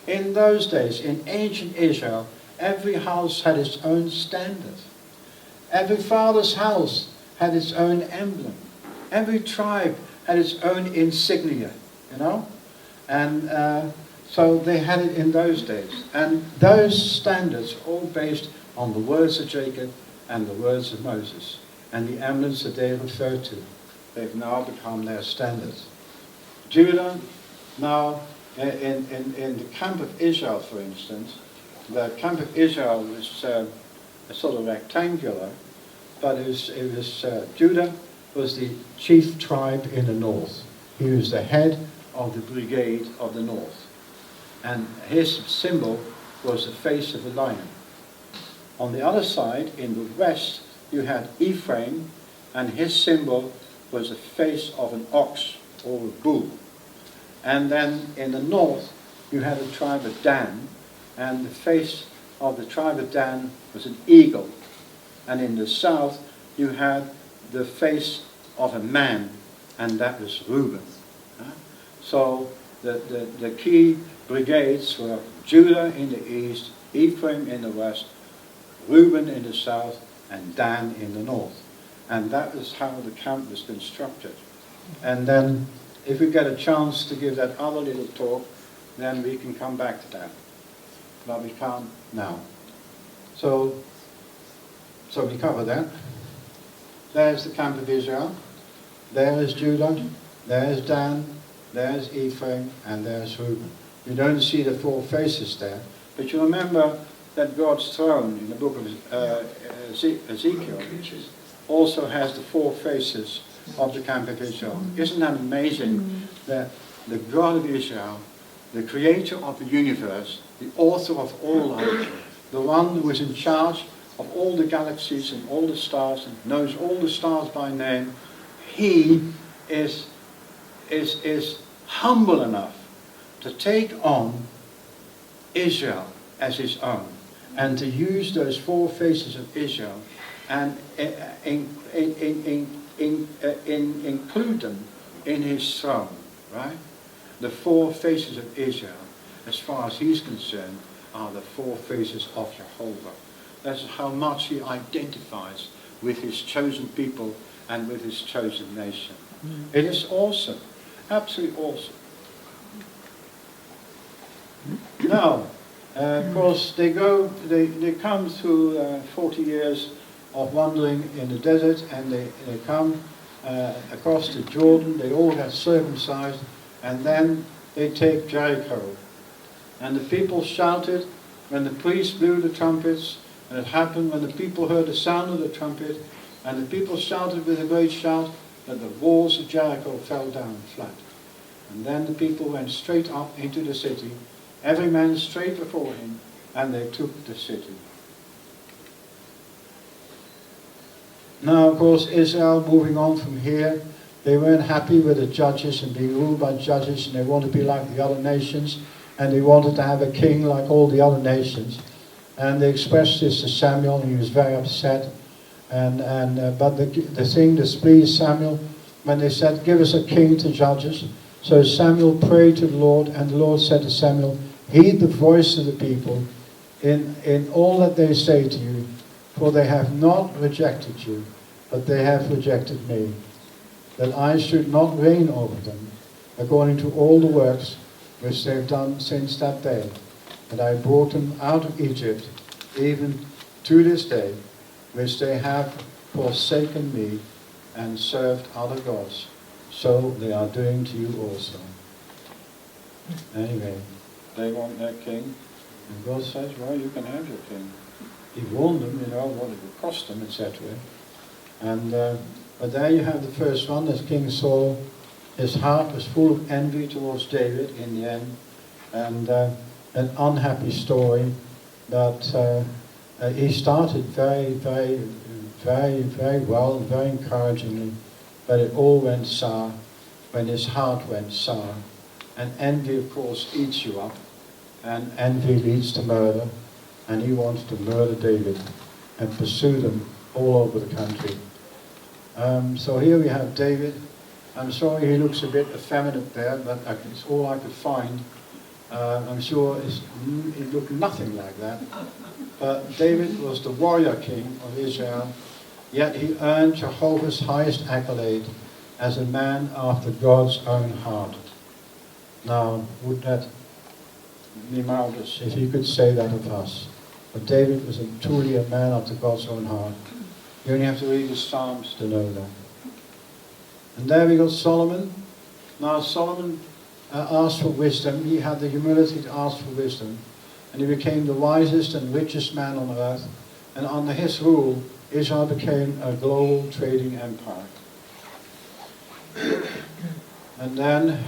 In those days, in ancient Israel, every house had its own standard. Every father's house had its own emblem. Every tribe had its own insignia, And so they had it in those days. And those standards are all based on the words of Jacob and the words of Moses. And the emblems that they refer to, they've now become their standards. Judah now In the camp of Israel, for instance, the camp of Israel was a sort of rectangular, but Judah was the chief tribe in the north. He was the head of the brigade of the north. And his symbol was the face of a lion. On the other side, in the west, you had Ephraim, and his symbol was the face of an ox or a bull. And then in the north, you had the tribe of Dan, and the face of the tribe of Dan was an eagle. And in the south, you had the face of a man, and that was Reuben. So the key brigades were Judah in the east, Ephraim in the west, Reuben in the south, and Dan in the north. And that is how the camp was constructed. And then, if we get a chance to give that other little talk, then we can come back to that. But we can't now. So we cover that. There's the camp of Israel. There is Judah. There's Dan. There's Ephraim. And there's Reuben. You don't see the four faces there. But you remember that God's throne in the book of Ezekiel also has the four faces of the camp of Israel. Isn't that amazing that the God of Israel, the creator of the universe, the author of all life, the one who is in charge of all the galaxies and all the stars and knows all the stars by name, he is humble enough to take on Israel as his own and to use those four faces of Israel and include them in his throne, right? The four faces of Israel, as far as he's concerned, are the four faces of Jehovah. That's how much he identifies with his chosen people and with his chosen nation. It is awesome, absolutely awesome. Now, of course, they come through 40 years of wandering in the desert, and they come across the Jordan. They all get circumcised, and then they take Jericho. And the people shouted when the priests blew the trumpets, and it happened when the people heard the sound of the trumpet, and the people shouted with a great shout that the walls of Jericho fell down flat. And then the people went straight up into the city, every man straight before him, and they took the city. Now, of course, Israel, moving on from here, they weren't happy with the judges and being ruled by judges, and they wanted to be like the other nations, and they wanted to have a king like all the other nations. And they expressed this to Samuel, and he was very upset. But the thing displeased Samuel when they said, "Give us a king to judge us." So Samuel prayed to the Lord, and the Lord said to Samuel, "Heed the voice of the people in all that they say to you, for they have not rejected you, but they have rejected me, that I should not reign over them, according to all the works which they have done since that day. And I brought them out of Egypt, even to this day, which they have forsaken me and served other gods. So they are doing to you also." Anyway, they want their king, and God says, "Well, you can have your king." He warned them, what it would cost them, etc. And but there you have the first one. There's King Saul. His heart was full of envy towards David in the end, and an unhappy story that he started very, very, very, very well and very encouragingly, but it all went sour when his heart went sour. And envy, of course, eats you up, and envy leads to murder, and he wanted to murder David and pursue them all over the country. So here we have David. I'm sorry he looks a bit effeminate there, but it's all I could find. I'm sure he looked nothing like that. But David was the warrior king of Israel, yet he earned Jehovah's highest accolade as a man after God's own heart. Now, would that be marvelous if he could say that of us? But David was truly a man after God's own heart. You only have to read the Psalms to know that. And there we got Solomon. Now Solomon asked for wisdom. He had the humility to ask for wisdom. And he became the wisest and richest man on earth. And under his rule, Israel became a global trading empire. And then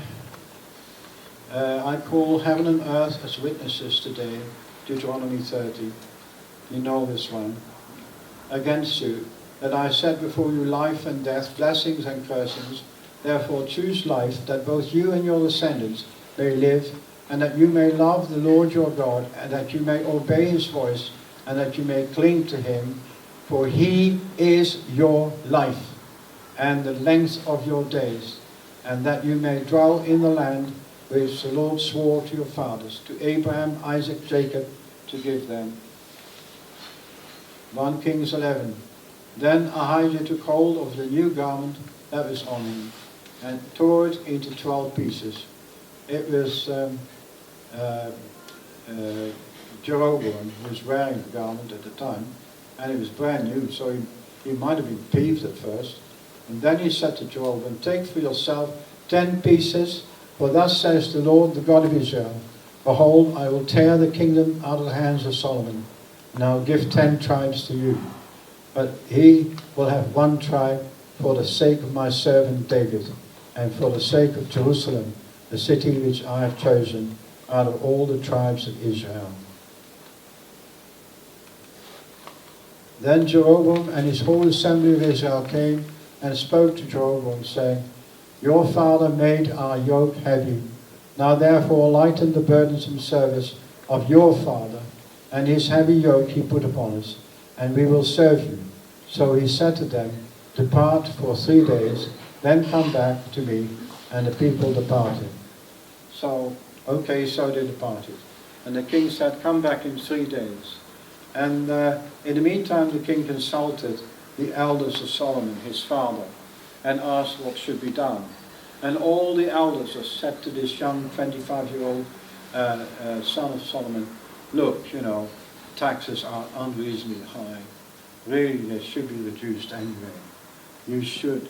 I call heaven and earth as witnesses today, Deuteronomy 30. You know this one. Against you, that I set before you life and death, blessings and cursings. Therefore choose life, that both you and your descendants may live, and that you may love the Lord your God, and that you may obey his voice, and that you may cling to him, for he is your life, and the length of your days, and that you may dwell in the land which the Lord swore to your fathers, to Abraham, Isaac, Jacob, to give them. 1 Kings 11. Then Ahijah took hold of the new garment that was on him, and tore it into 12 pieces. It was Jeroboam who was wearing the garment at the time, and it was brand new, so he might have been peeved at first. And then he said to Jeroboam, take for yourself 10 pieces, for thus says the Lord, the God of Israel, behold, I will tear the kingdom out of the hands of Solomon, and I will give 10 tribes to you. But he will have 1 tribe for the sake of my servant David, and for the sake of Jerusalem, the city which I have chosen out of all the tribes of Israel. Then Jeroboam and his whole assembly of Israel came and spoke to Jeroboam, saying, your father made our yoke heavy. Now therefore lighten the burdensome service of your father, and his heavy yoke he put upon us, and we will serve you. So he said to them, depart for 3 days, then come back to me. And the people departed. So they departed. And the king said, come back in 3 days. And in the meantime, the king consulted the elders of Solomon, his father, and asked what should be done. And all the elders said to this young 25-year-old son of Solomon, look, taxes are unreasonably high. Really, they should be reduced anyway. You should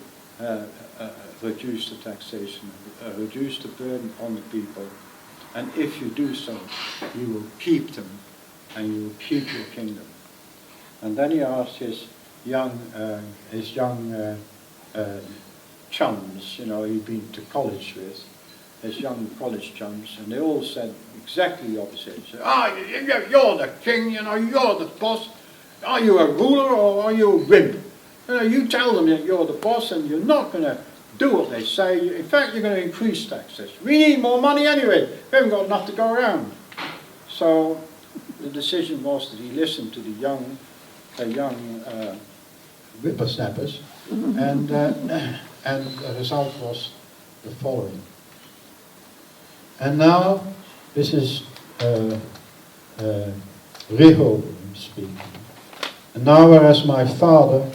reduce the taxation, reduce the burden on the people. And if you do so, you will keep them, and you will keep your kingdom. And then he asked his young chums, he'd been to college with, his young college chums, and they all said exactly the opposite. They said, you're the king, you're the boss. Are you a ruler or are you a wimp? You tell them that you're the boss and you're not going to do what they say. In fact, you're going to increase taxes. We need more money anyway. We haven't got enough to go around. So the decision was that he listened to the young whippersnappers, and the result was the following. And now, this is Rehoboam speaking. And now, whereas my father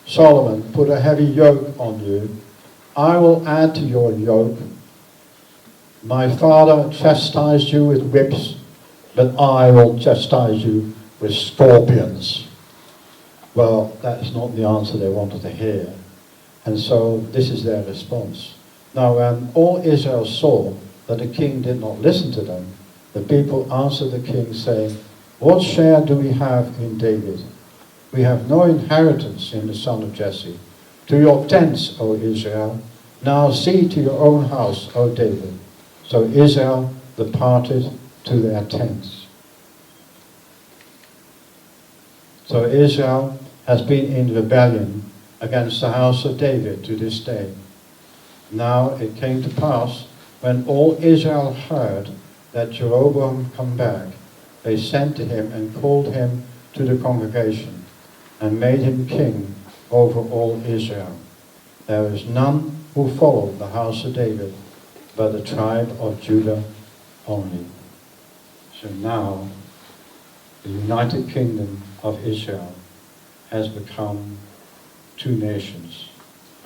Solomon put a heavy yoke on you, I will add to your yoke. My father chastised you with whips, but I will chastise you with scorpions. Well, that's not the answer they wanted to hear. And so this is their response. Now, when all Israel saw that the king did not listen to them, the people answered the king, saying, what share do we have in David? We have no inheritance in the son of Jesse. To your tents, O Israel. Now see to your own house, O David. So Israel departed to their tents. So Israel has been in rebellion against the house of David to this day. Now it came to pass, when all Israel heard that Jeroboam come back, they sent to him and called him to the congregation, and made him king over all Israel. There is none who followed the house of David, but the tribe of Judah only. So now, the United Kingdom of Israel has become 2 nations,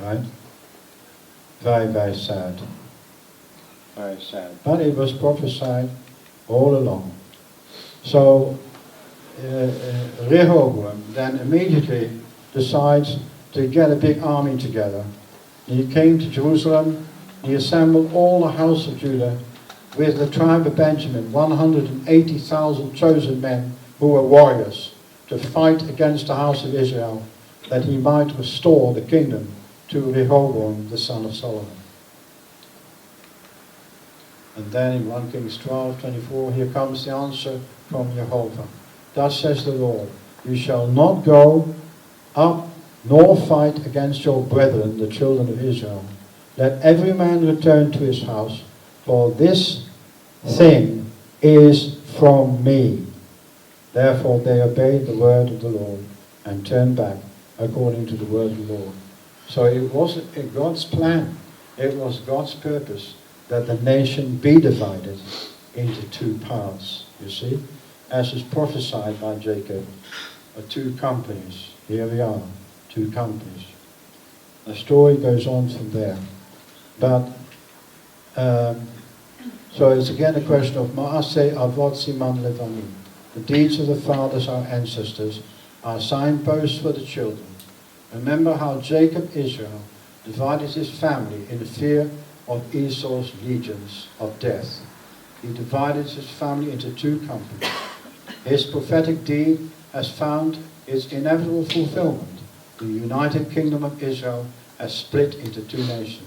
right? Very, very sad. Very sad. But it was prophesied all along. So, Rehoboam then immediately decides to get a big army together. He came to Jerusalem He assembled all the house of Judah with the tribe of Benjamin, 180,000 chosen men who were warriors, to fight against the house of Israel, that he might restore the kingdom to Rehoboam, the son of Solomon. And then in 1 Kings 12:24, here comes the answer from Jehovah. Thus says the Lord, you shall not go up nor fight against your brethren, the children of Israel. Let every man return to his house, for this thing is from me. Therefore they obeyed the word of the Lord and turned back according to the word of the Lord. So it was God's plan, it was God's purpose that the nation be divided into two parts, you see, as is prophesied by Jacob, two companies. Here we are, two companies. The story goes on from there. But, so it's again a question of Ma'aseh Avot Siman Levani. The deeds of the fathers, our ancestors, are signposts for the children. Remember how Jacob, Israel, divided his family in fear of Esau's legions of death. He divided his family into two companies. His prophetic deed has found its inevitable fulfillment. The united kingdom of Israel has split into two nations.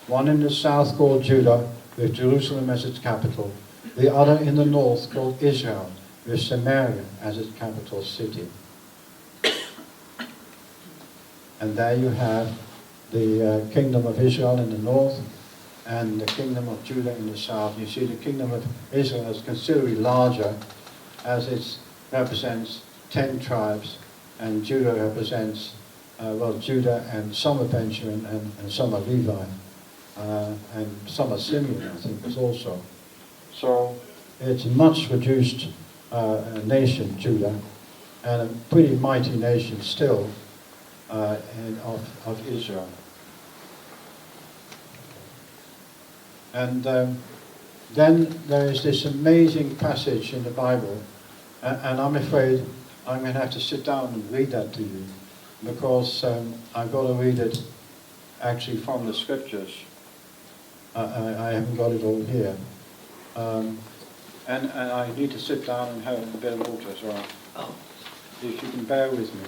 One in the south called Judah, with Jerusalem as its capital. The other in the north called Israel, with Samaria as its capital city. And there you have the kingdom of Israel in the north and the kingdom of Judah in the south. You see the kingdom of Israel is considerably larger, as it represents 10 tribes, and Judah represents, Judah and some of Benjamin and some of Levi, and some of Simeon, I think, was also. So it's a much reduced nation, Judah, and a pretty mighty nation still of Israel. And then there is this amazing passage in the Bible, and I'm afraid I'm going to have to sit down and read that to you, because I've got to read it actually from the scriptures. I haven't got it all here. And I need to sit down and have a bit of water as well. Oh. If you can bear with me.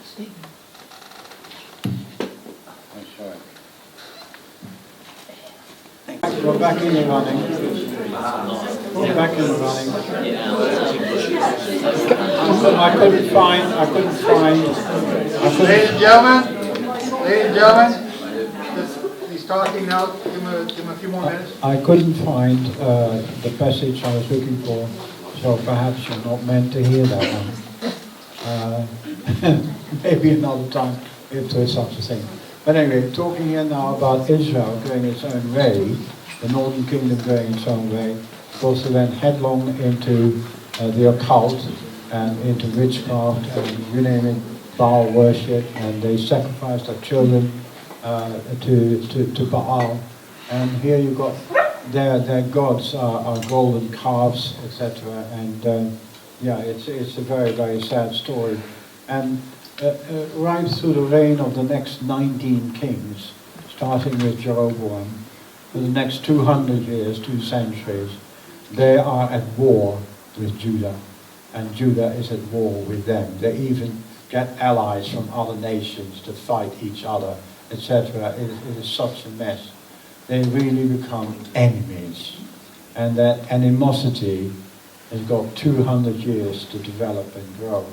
Stephen. I'm sorry. We're back in the running. We're back in the running. I couldn't find. Ladies and gentlemen, he's talking now. Give him a few more minutes. I couldn't find the passage I was looking for, so perhaps you're not meant to hear that one. Maybe another time if there's such a thing. But anyway, talking here now about Israel going its own way, the northern kingdom going its own way. Of course, they went headlong into the occult and into witchcraft and you name it, Baal worship, and they sacrificed their children to Baal. And here you've got their gods are golden calves, etc. And it's a very, very sad story. And right through the reign of the next 19 kings, starting with Jeroboam, for the next 200 years, 2 centuries, they are at war with Judah, and Judah is at war with them. They even get allies from other nations to fight each other, etc. It is such a mess. They really become enemies, and that animosity has got 200 years to develop and grow.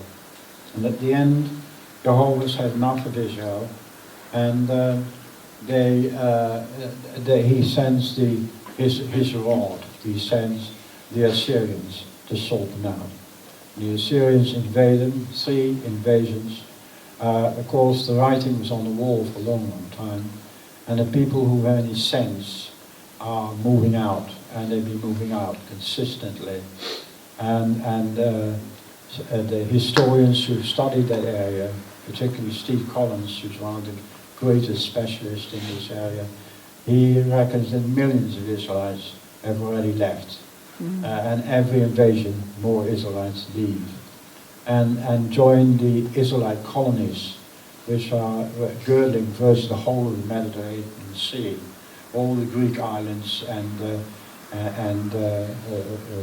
And at the end, Jehovah's had enough of Israel, and he sends his rod. He sends the Assyrians to sort them out. The Assyrians invade them, 3 invasions. Of course, the writing was on the wall for a long, long time, and the people who have any sense are moving out, and they've been moving out consistently. And the historians who studied that area, particularly Steve Collins, who's one of the greatest specialists in this area, he reckons that millions of Israelites have already left. And every invasion, more Israelites leave and join the Israelite colonies which are girdling virtually the whole of the Mediterranean Sea, all the Greek islands and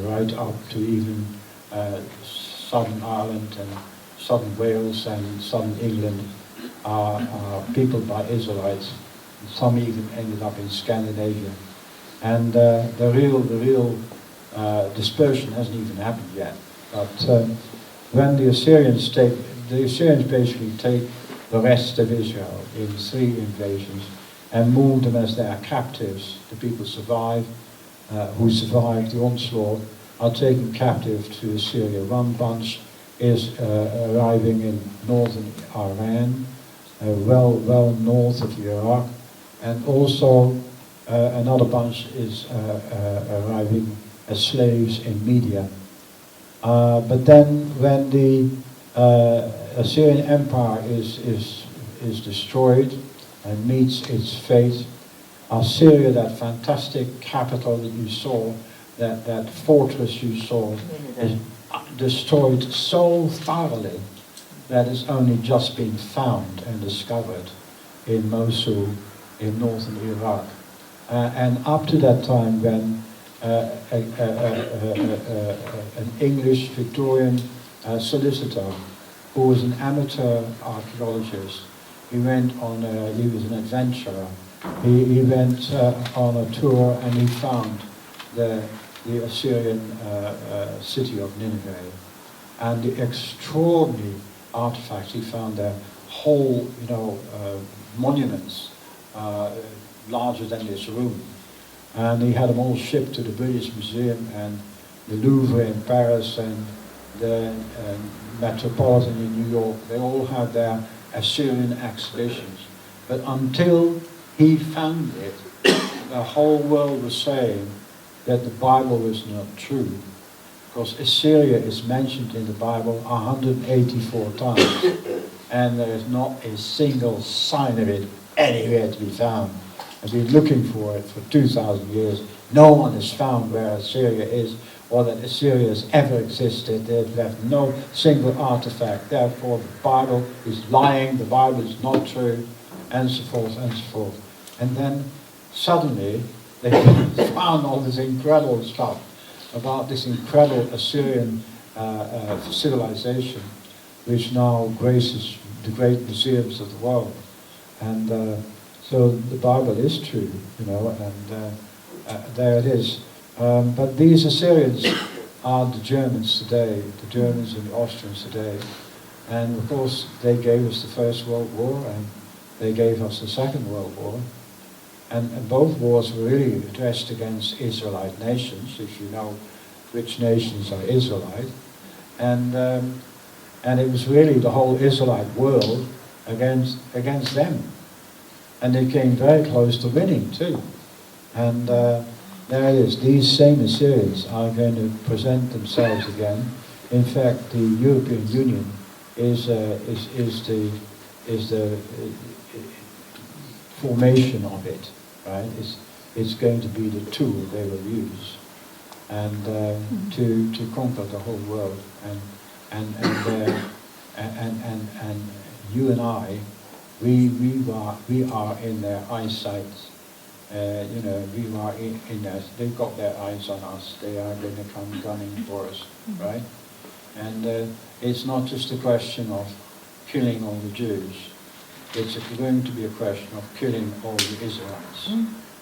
right up to even southern Ireland and southern Wales and southern England are peopled by Israelites. Some even ended up in Scandinavia. And the real dispersion hasn't even happened yet. But when the Assyrians basically take the rest of Israel in 3 invasions and move them as their captives. The people who survived the onslaught are taken captive to Assyria. One bunch is arriving in northern Iran, well north of Iraq, and also another bunch is arriving as slaves in Media. But then when the Assyrian Empire is destroyed and meets its fate, Assyria, that fantastic capital that you saw, that fortress you saw, is destroyed so thoroughly that it's only just been found and discovered in Mosul, in northern Iraq. And up to that time when an English Victorian solicitor who was an amateur archaeologist, he was an adventurer. He went on a tour and he found the Assyrian city of Nineveh, and the extraordinary artifacts he found there, whole monuments larger than this room, and he had them all shipped to the British Museum and the Louvre in Paris and the Metropolitan in New York. They all have their Assyrian exhibitions, but until he found it, the whole world was saying that the Bible was not true, because Assyria is mentioned in the Bible 184 times, and there is not a single sign of it anywhere to be found. I've been looking for it for 2,000 years. No one has found where Assyria is, or that Assyria has ever existed. They've left no single artifact. Therefore, the Bible is lying, the Bible is not true, and so forth and so forth. And then suddenly they found all this incredible stuff about this incredible Assyrian civilization, which now graces the great museums of the world. And so the Bible is true, and there it is. But these Assyrians are the Germans today, the Germans and the Austrians today. And of course, they gave us the First World War, and they gave us the Second World War. And both wars were really addressed against Israelite nations, if you know which nations are Israelite. And it was really the whole Israelite world against them. And they came very close to winning too. And there it is. These same Assyrians are going to present themselves again. In fact, the European Union is the formation of it, right? It's going to be the tool they will use, and to conquer the whole world. And you and I, we are in their eyesight. We are in their. They've got their eyes on us. They are going to come gunning for us, right? And it's not just a question of killing all the Jews. It's going to be a question of killing all the Israelites.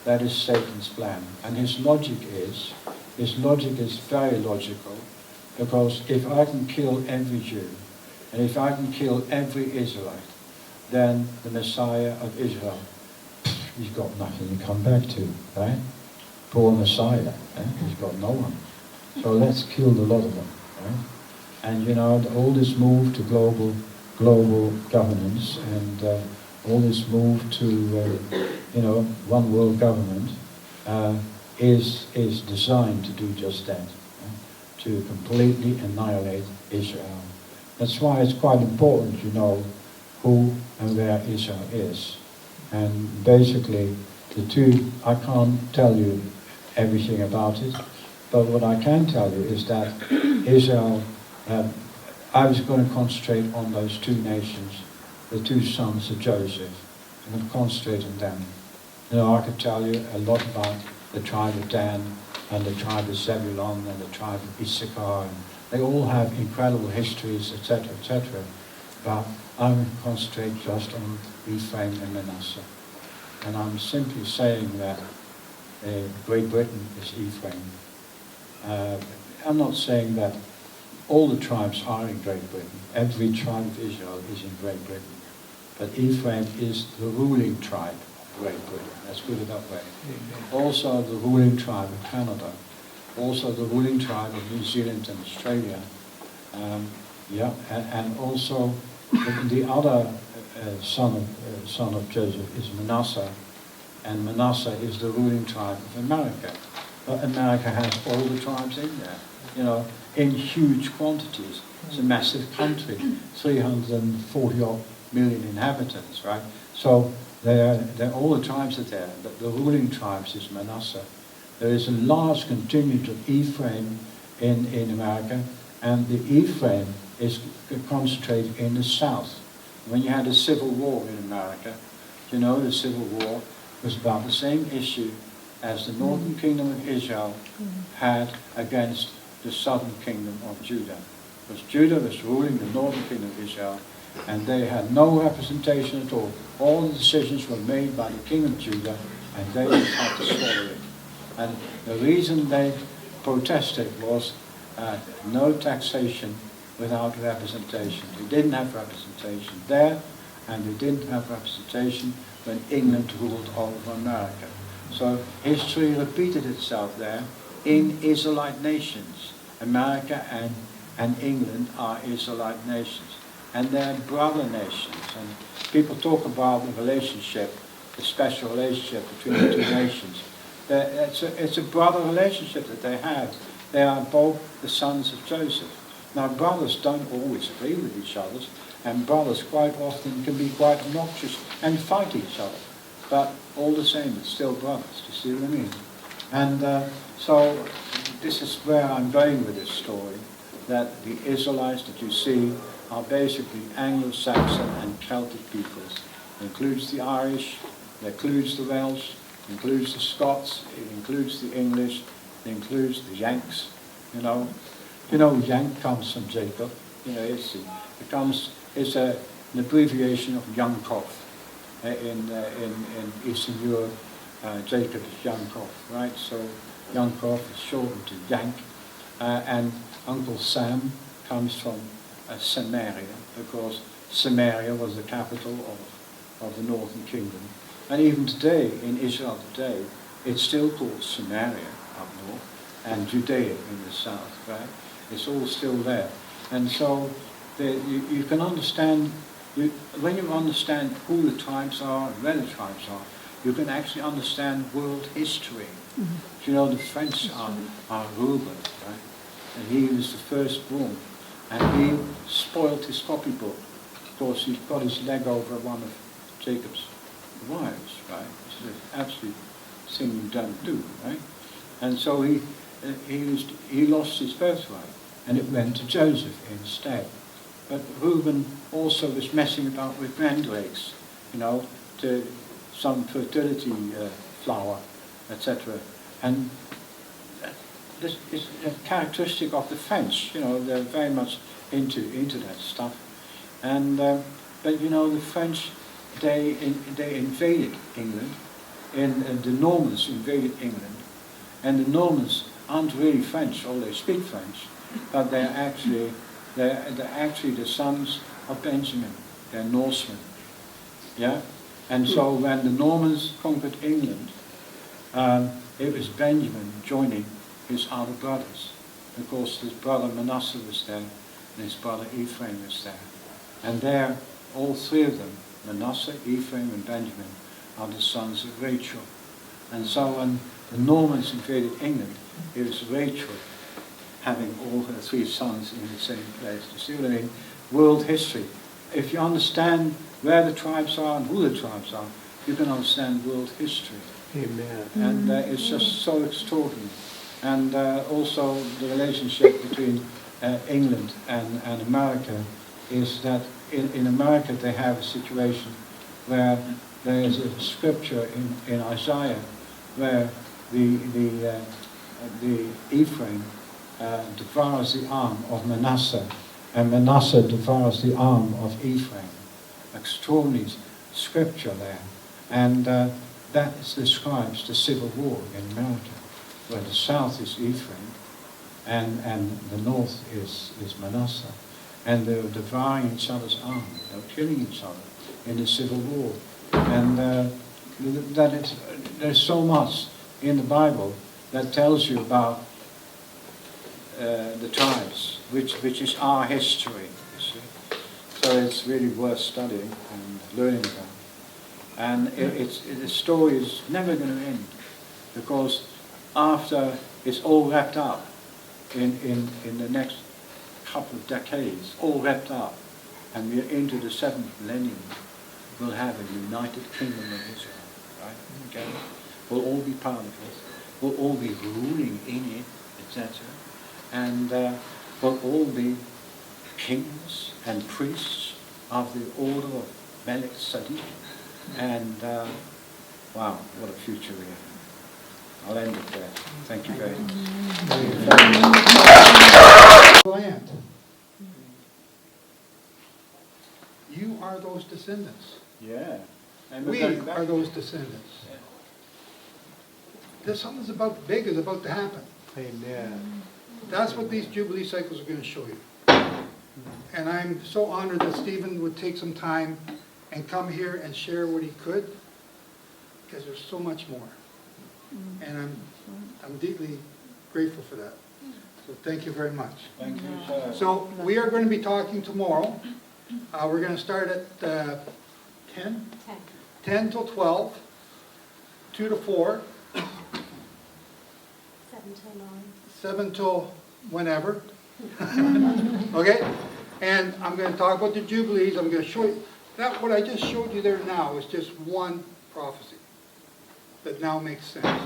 That is Satan's plan. And his logic is very logical, because if I can kill every Jew, and if I can kill every Israelite, then the Messiah of Israel, he's got nothing to come back to, right? Poor Messiah, he's got no one. So let's kill the lot of them, right? And all this move to global governance, and all this move to one world government is designed to do just that, to completely annihilate Israel. That's why it's quite important to know who and where Israel is. And basically, the two, I can't tell you everything about it, but what I can tell you is that Israel, I was going to concentrate on those two nations the two sons of Joseph. I'm going to concentrate on them. You know, I could tell you a lot about the tribe of Dan and the tribe of Zebulun and the tribe of Issachar. And they all have incredible histories, etc., etc. But I'm going to concentrate just on Ephraim and Manasseh. And I'm simply saying that Great Britain is Ephraim. I'm not saying that all the tribes are in Great Britain. Every tribe of Israel is in Great Britain. But Ephraim is the ruling tribe of Great Britain. Let's put it that way. Also the ruling tribe of Canada. Also the ruling tribe of New Zealand and Australia. And also the other son of Joseph is Manasseh. And Manasseh is the ruling tribe of America. But America has all the tribes in there, you know, in huge quantities. It's a massive country, 340 odd million inhabitants, right? So all the tribes are there, but the ruling tribes is Manasseh. There is a large contingent of Ephraim in America, and the Ephraim is concentrated in the south. When you had a civil war in America, you know, the civil war was about the same issue as the northern kingdom of Israel had against the southern kingdom of Judah. Because Judah was ruling the northern kingdom of Israel, and they had no representation at all. All the decisions were made by the king of Judah, and they had to swallow it. And the reason they protested was no taxation without representation. They didn't have representation there, and they didn't have representation when England ruled over America. So history repeated itself there in Israelite nations. America and England are Israelite nations. And they're brother nations. And people talk about the relationship, the special relationship between the two nations. It's a brother relationship that they have. They are both the sons of Joseph. Now brothers don't always agree with each other, and brothers quite often can be quite obnoxious and fight each other. But all the same, it's still brothers. Do you see what I mean? And so this is where I'm going with this story, that the Israelites that you see are basically Anglo-Saxon and Celtic peoples. It includes the Irish, it includes the Welsh, it includes the Scots, it includes the English, it includes the Yanks. You know, Yank comes from Jacob. You know, it's an abbreviation of Yankov. In Eastern Europe, Jacob is Yankov, right? So Yankov is shortened to Yank, and Uncle Sam comes from Samaria, because Samaria was the capital of the northern kingdom. And even today, in Israel today, it's still called Samaria up north, and Judea in the south, right? It's all still there. And so you can understand, when you understand who the tribes are and where the tribes are, you can actually understand world history. Mm-hmm. You know, the French are Reuben, right? And he was the firstborn. And he spoiled his copybook. Of course, he got his leg over one of Jacob's wives, right? Which is an absolute thing you don't do, right? And so he lost his birthright, and it went to Joseph instead. But Reuben also was messing about with mandrakes, you know, to some fertility flower, etc. And this is a characteristic of the French. You know, they're very much into that stuff. And but you know, the French, they invaded England, and the Normans invaded England, and the Normans aren't really French, although they speak French, but they're actually the sons of Benjamin. They're Norsemen. Yeah? And so when the Normans conquered England, it was Benjamin joining his other brothers. Of course, his brother Manasseh was there, and his brother Ephraim was there. And there, all three of them, Manasseh, Ephraim, and Benjamin, are the sons of Rachel. And so when the Normans invaded England, it was Rachel having all her three sons in the same place. You see what I mean? World history. If you understand where the tribes are and who the tribes are, you can understand world history. Amen. And it's just so extraordinary. And also the relationship between England and America is that in America they have a situation where there is a scripture in Isaiah where the Ephraim devours the arm of Manasseh, and Manasseh devours the arm of Ephraim. Extraordinary scripture there, and that describes the civil war in America, where the south is Ephraim and the north is Manasseh, and they're devouring each other's arm, they're killing each other in the civil war, and there's so much in the Bible that tells you about the tribes, which is our history, you see. So it's really worth studying and learning about. And the story is never going to end, because after it's all wrapped up in the next couple of decades, all wrapped up, and we're into the 7th millennium, we'll have a united kingdom of Israel, right? Okay? We'll all be part of it. We'll all be ruling in it, etc. And we'll all be kings and priests of the order of Melchizedek. And wow, what a future we have. I'll end it there. Thank you very much. Land. You are those descendants. Yeah. And We going back. are those descendants. There's something about big is about to happen. Amen. That's what these Jubilee cycles are going to show you. And I'm so honored that Stephen would take some time and come here and share what he could, because there's so much more. And I'm deeply grateful for that. So thank you very much. Thank you, sir. So we are going to be talking tomorrow. We're going to start at 10? 10 till 12, 2 to 4, 7 till whenever. Okay? And I'm going to talk about the Jubilees. I'm going to show you. That what I just showed you there now is just one prophecy that now makes sense.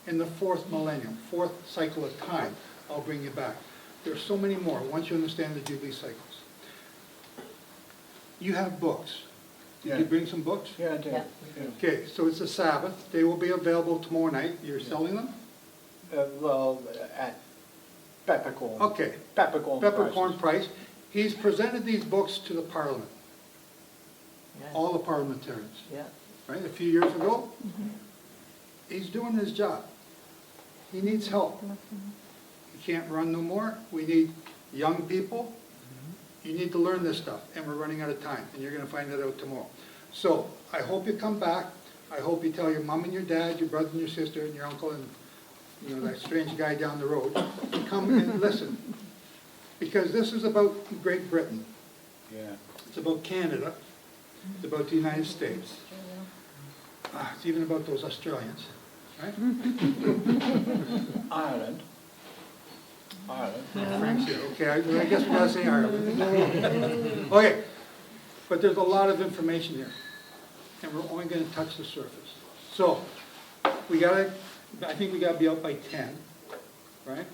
In the 4th millennium, 4th cycle of time, I'll bring you back. There's so many more once you understand the Jubilee cycles. You have books. Did you bring some books? Yeah, I did. Yeah. Yeah. Okay, so it's the Sabbath. They will be available tomorrow night. You're selling them? Well, at peppercorn. Okay. Peppercorn price. He's presented these books to the Parliament, all the parliamentarians, Yeah. right? A few years ago. He's doing his job. He needs help. He can't run no more. We need young people. You need to learn this stuff, and we're running out of time, and you're going to find that out tomorrow. So I hope you come back. I hope you tell your mom and your dad, your brother and your sister, and your uncle, and that strange guy down the road, come and listen, because this is about Great Britain. Yeah. It's about Canada. It's about the United States. It's even about those Australians, right? Ireland. Frank's here. Okay, I guess we gotta say Ireland. Okay, but there's a lot of information here, and we're only going to touch the surface. So I think we gotta be out by 10, right?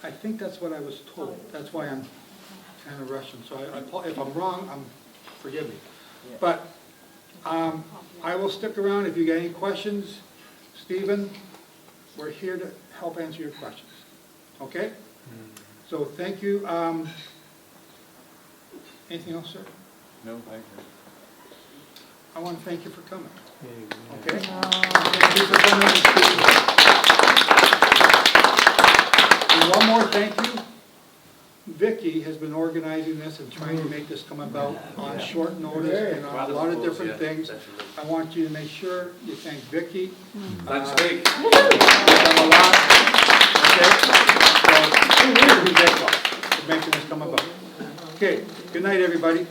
I think that's what I was told. That's why I'm kind of rushing. So if I'm wrong, forgive me. But I will stick around if you got any questions. Stephen, we're here to help answer your questions. Okay? So thank you. Anything else, sir? No, thank you. I want to thank you for coming. Amen. Okay? Thank you for coming and speaking. And one more thank you. Vicky has been organizing this and trying to make this come about on short notice and on a lot of different things. I want you to make sure you thank Vicky. Thanks, Vic. You've done a lot. Okay? So, we're grateful for making this come about. Okay, good night, everybody.